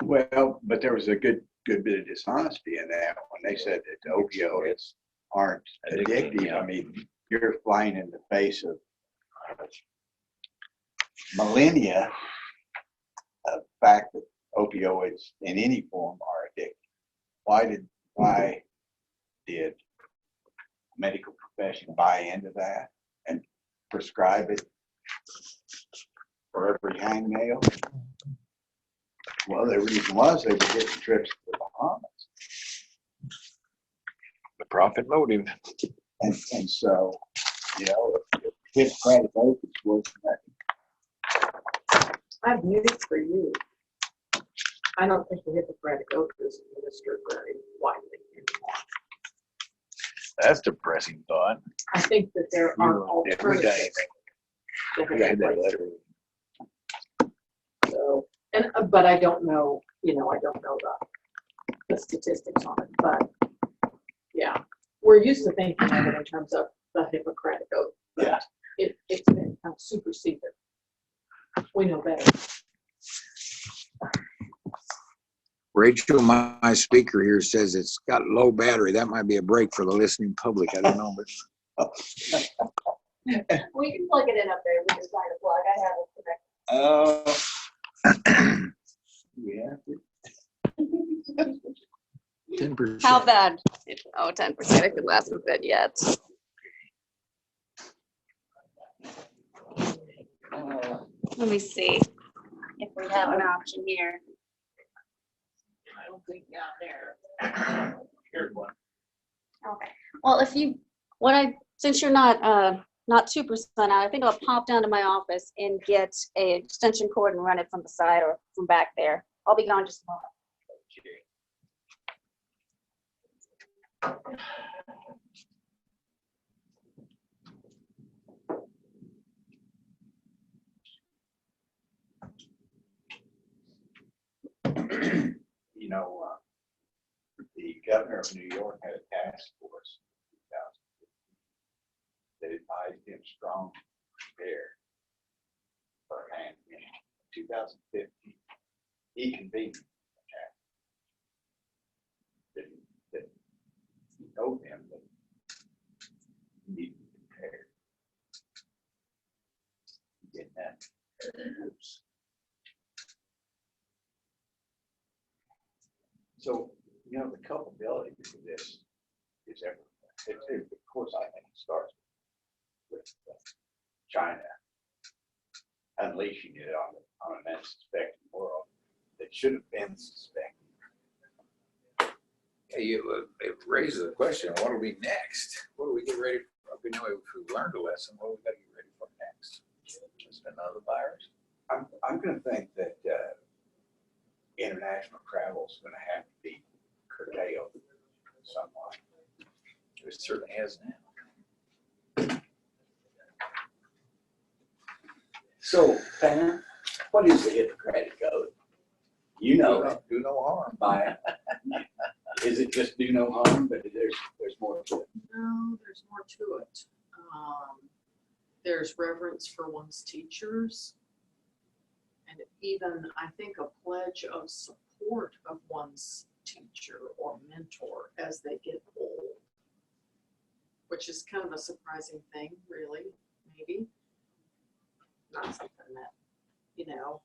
Well, but there was a good bit of dishonesty in that when they said that opioids aren't addictive. I mean, you're flying in the face of millennia of the fact that opioids in any form are addictive. Why did medical profession buy into that and prescribe it for every hangnail? Well, the reason was they were getting trips to the Bahamas. The profit motive. And so, you know, if Hippocratic oath is worth nothing. I've news for you. I don't think the Hippocratic oath is administered very widely anymore. That's depressing thought. I think that there are Every day. alternatives. So, and, but I don't know, you know, I don't know the statistics on it, but yeah, we're used to thinking of it in terms of the Hippocratic oath. but Yeah. It's been kind of superseded. We know better. Rachel, my speaker here says it's got low battery. That might be a break for the listening public. I don't know, but We can plug it in up there. We just find a plug. I have it connected. Yeah. 10%. How bad? Oh, 10%. It could last a bit yet. Let me see if we have an option here. I don't think down there. Here's one. Okay. Well, since you're not 2% out, I think I'll pop down to my office and get a extension cord and run it from the side or from back there. I'll be gone just a moment. You know, the governor of New York had a task force in 2015 that advised him strongly prepare for a pandemic. In 2015, he convened a task force that he told them that he needed to prepare. He did that. So, you know, the culpability for this is everywhere. Of course, I think it starts with China unleashing it on an unsuspecting world that should have been suspected. Yeah, it raises the question, what do we next? What do we get ready for? We know if we've learned a lesson, what do we got to get ready for next? Is it another virus? I'm going to think that international travel is going to have to be curtailed somewhat. It certainly has now. So, Pam, what is the Hippocratic oath? You know it. Do no harm. By is it just do no harm? But there's more to it. No, there's more to it. There's reverence for one's teachers. And even, I think, a pledge of support of one's teacher or mentor as they get old, which is kind of a surprising thing, really, maybe. Not something that, you know,